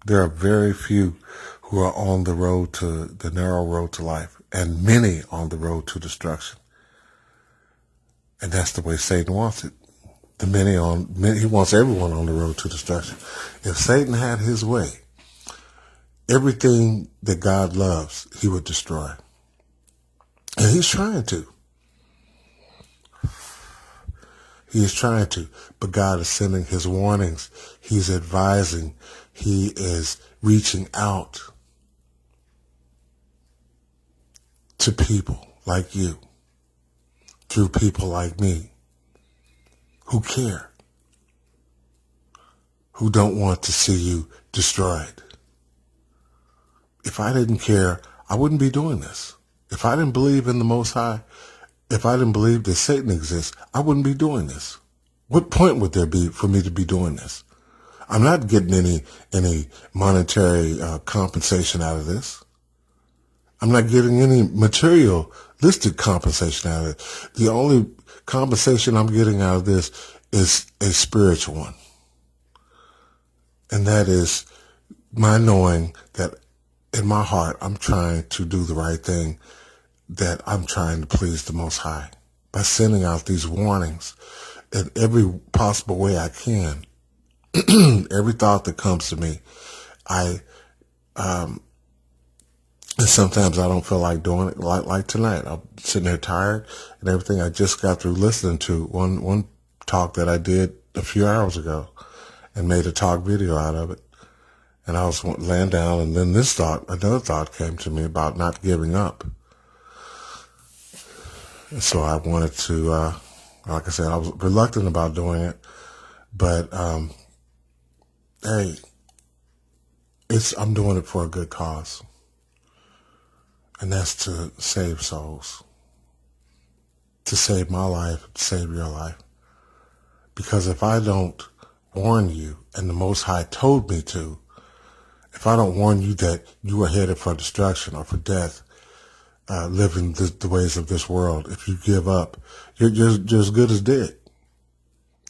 There are very few who are on the narrow road to life, and many on the road to destruction. And that's the way Satan wants it. He wants everyone on the road to destruction. If Satan had his way, everything that God loves, he would destroy. And he's trying to. He is trying to, but God is sending his warnings. He's advising. He is reaching out to people like you, through people like me, who care, who don't want to see you destroyed. If I didn't care, I wouldn't be doing this. If I didn't believe in the Most High, if I didn't believe that Satan exists, I wouldn't be doing this. What point would there be for me to be doing this? I'm not getting any monetary compensation out of this. I'm not getting any materialistic compensation out of it. The only compensation I'm getting out of this is a spiritual one. And that is my knowing that in my heart I'm trying to do the right thing, that I'm trying to please the Most High by sending out these warnings in every possible way I can. Every thought that comes to me, and sometimes I don't feel like doing it. Like tonight, I'm sitting there tired and everything. I just got through listening to one talk that I did a few hours ago, and made a talk video out of it. And I was laying down, and then another thought came to me about not giving up. And so I wanted to, like I said, I was reluctant about doing it, but hey, I'm doing it for a good cause. And that's to save souls. To save my life, to save your life. Because if I don't warn you, and the Most High told me to, if I don't warn you that you are headed for destruction or for death, living the ways of this world, if you give up, you're as good as dead.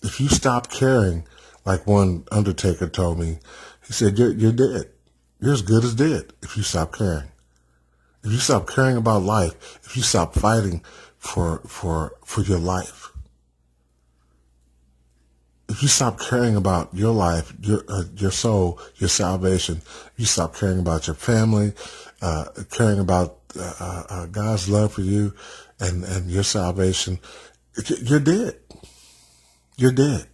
If you stop caring, like one undertaker told me, he said, you're dead. You're as good as dead if you stop caring. If you stop caring about life, if you stop fighting for your life, if you stop caring about your life, your soul, your salvation, you stop caring about your family, caring about God's love for you and your salvation, you're dead. You're dead.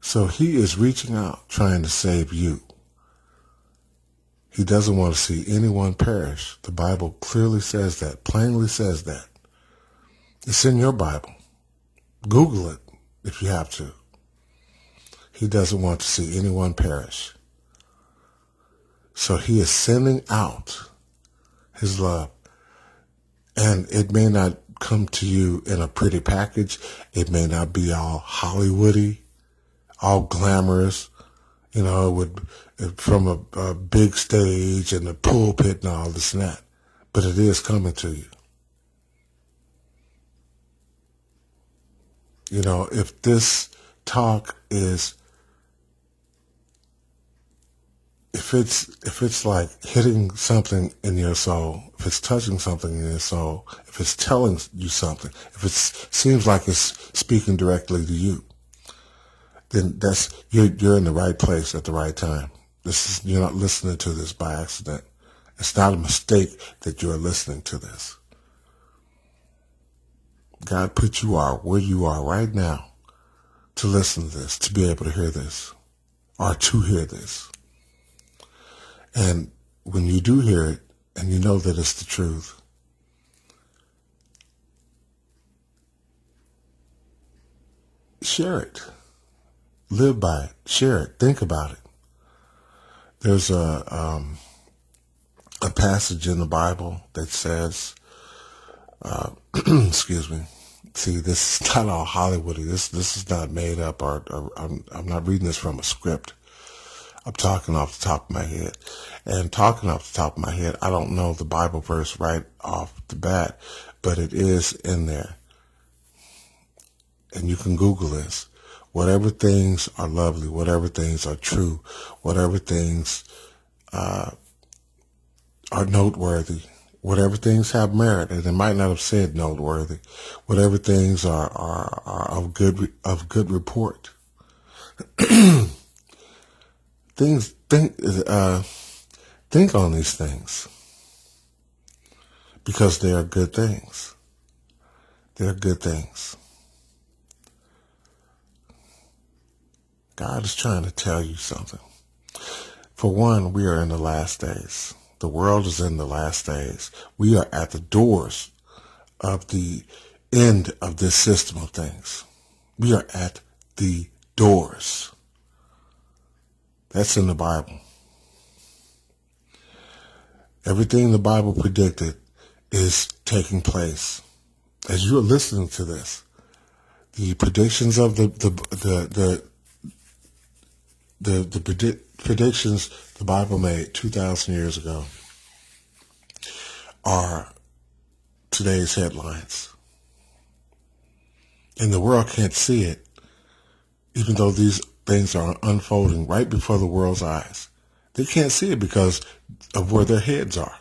So he is reaching out, trying to save you. He doesn't want to see anyone perish. The Bible clearly says that, plainly says that. It's in your Bible. Google it if you have to. He doesn't want to see anyone perish. So he is sending out his love. And it may not come to you in a pretty package. It may not be all Hollywoody, all glamorous, from a big stage and a pulpit and all this and that. But it is coming to you. If this talk is, if it's like hitting something in your soul, if it's touching something in your soul, if it's telling you something, if it seems like it's speaking directly to you, then you're in the right place at the right time. You're not listening to this by accident. It's not a mistake that you're listening to this. God put you where you are right now to listen to this, to be able to hear this, or to hear this. And when you do hear it, and you know that it's the truth, share it. Live by it. Share it. Think about it. There's a passage in the Bible that says, excuse me. See, this is not all Hollywoody. This is not made up, or I'm not reading this from a script. I'm talking off the top of my head. And talking off the top of my head, I don't know the Bible verse right off the bat, but it is in there. And you can Google this. Whatever things are lovely, whatever things are true, whatever things are noteworthy, whatever things have merit, and it might not have said noteworthy, whatever things are of good report. Think on these things, because they are good things. They're good things. God is trying to tell you something. For one, we are in the last days. The world is in the last days. We are at the doors of the end of this system of things. We are at the doors. That's in the Bible. Everything the Bible predicted is taking place. As you are listening to this, the predictions of the predictions the Bible made 2,000 years ago are today's headlines. And the world can't see it, even though these things are unfolding right before the world's eyes. They can't see it because of where their heads are.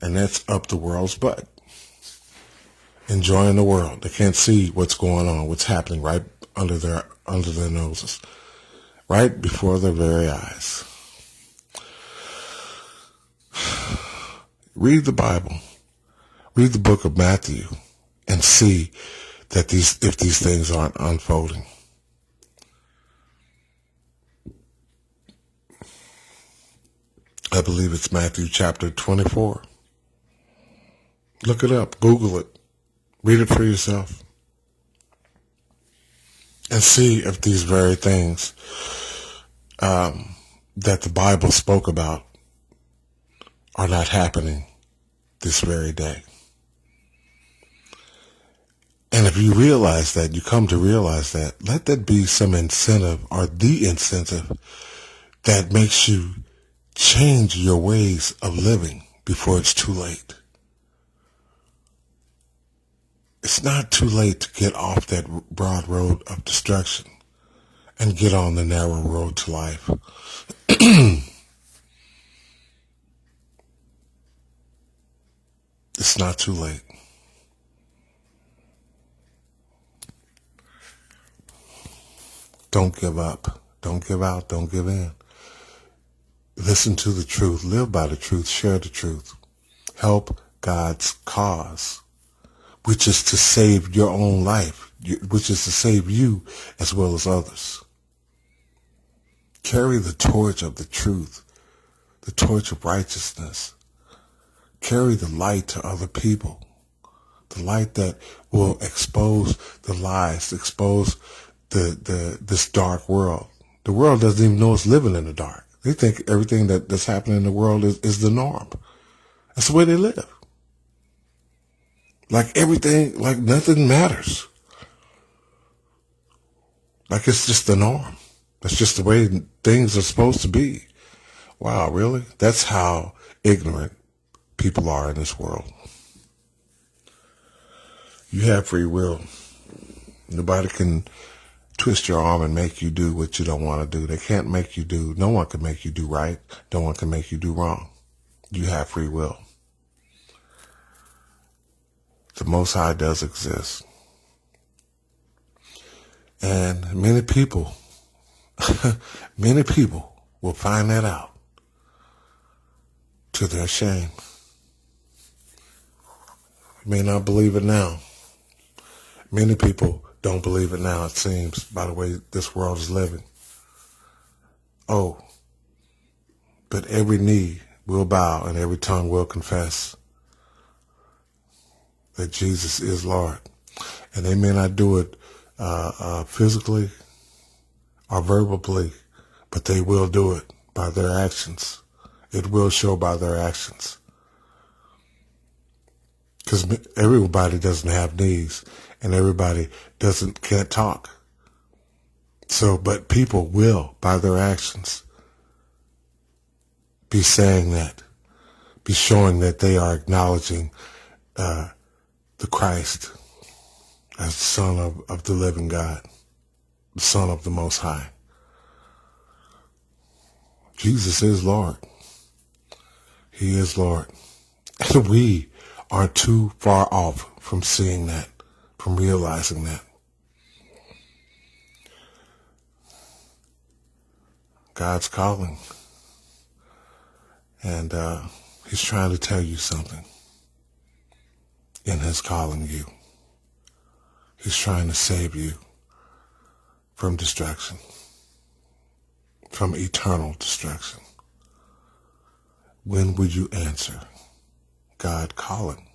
And that's up the world's butt. Enjoying the world. They can't see what's going on, what's happening right under their noses, right before their very eyes. Read the Bible. Read the book of Matthew and see that if these things aren't unfolding. I believe it's Matthew chapter 24. Look it up. Google it. Read it for yourself. And see if these very things that the Bible spoke about are not happening this very day. And if you realize that, you come to realize that, let that be some incentive or the incentive that makes you change your ways of living before it's too late. It's not too late to get off that broad road of destruction and get on the narrow road to life. It's not too late. Don't give up. Don't give out. Don't give in. Listen to the truth. Live by the truth. Share the truth. Help God's cause, which is to save your own life, which is to save you as well as others. Carry the torch of the truth, the torch of righteousness. Carry the light to other people, the light that will expose the lies, expose this dark world. The world doesn't even know it's living in the dark. They think everything that's happening in the world is the norm. That's the way they live. Like everything, like nothing matters. Like it's just the norm. That's just the way things are supposed to be. Wow, really? That's how ignorant people are in this world. You have free will. Nobody can twist your arm and make you do what you don't want to do. They can't make you do. No one can make you do right. No one can make you do wrong. You have free will. The Most High does exist. And many people will find that out to their shame. You may not believe it now. Many people don't believe it now, it seems, by the way this world is living. Oh, but every knee will bow and every tongue will confess that Jesus is Lord. And they may not do it physically or verbally, but they will do it by their actions. It will show by their actions. Because everybody doesn't have knees and everybody can't talk. So, but people will, by their actions, be saying that, be showing that they are acknowledging the Christ as the Son of the living God, the Son of the Most High. Jesus is Lord. He is Lord. And we are too far off from seeing that, from realizing that. God's calling. And he's trying to tell you something in his calling you. He's trying to save you from destruction, from eternal destruction. When would you answer God calling?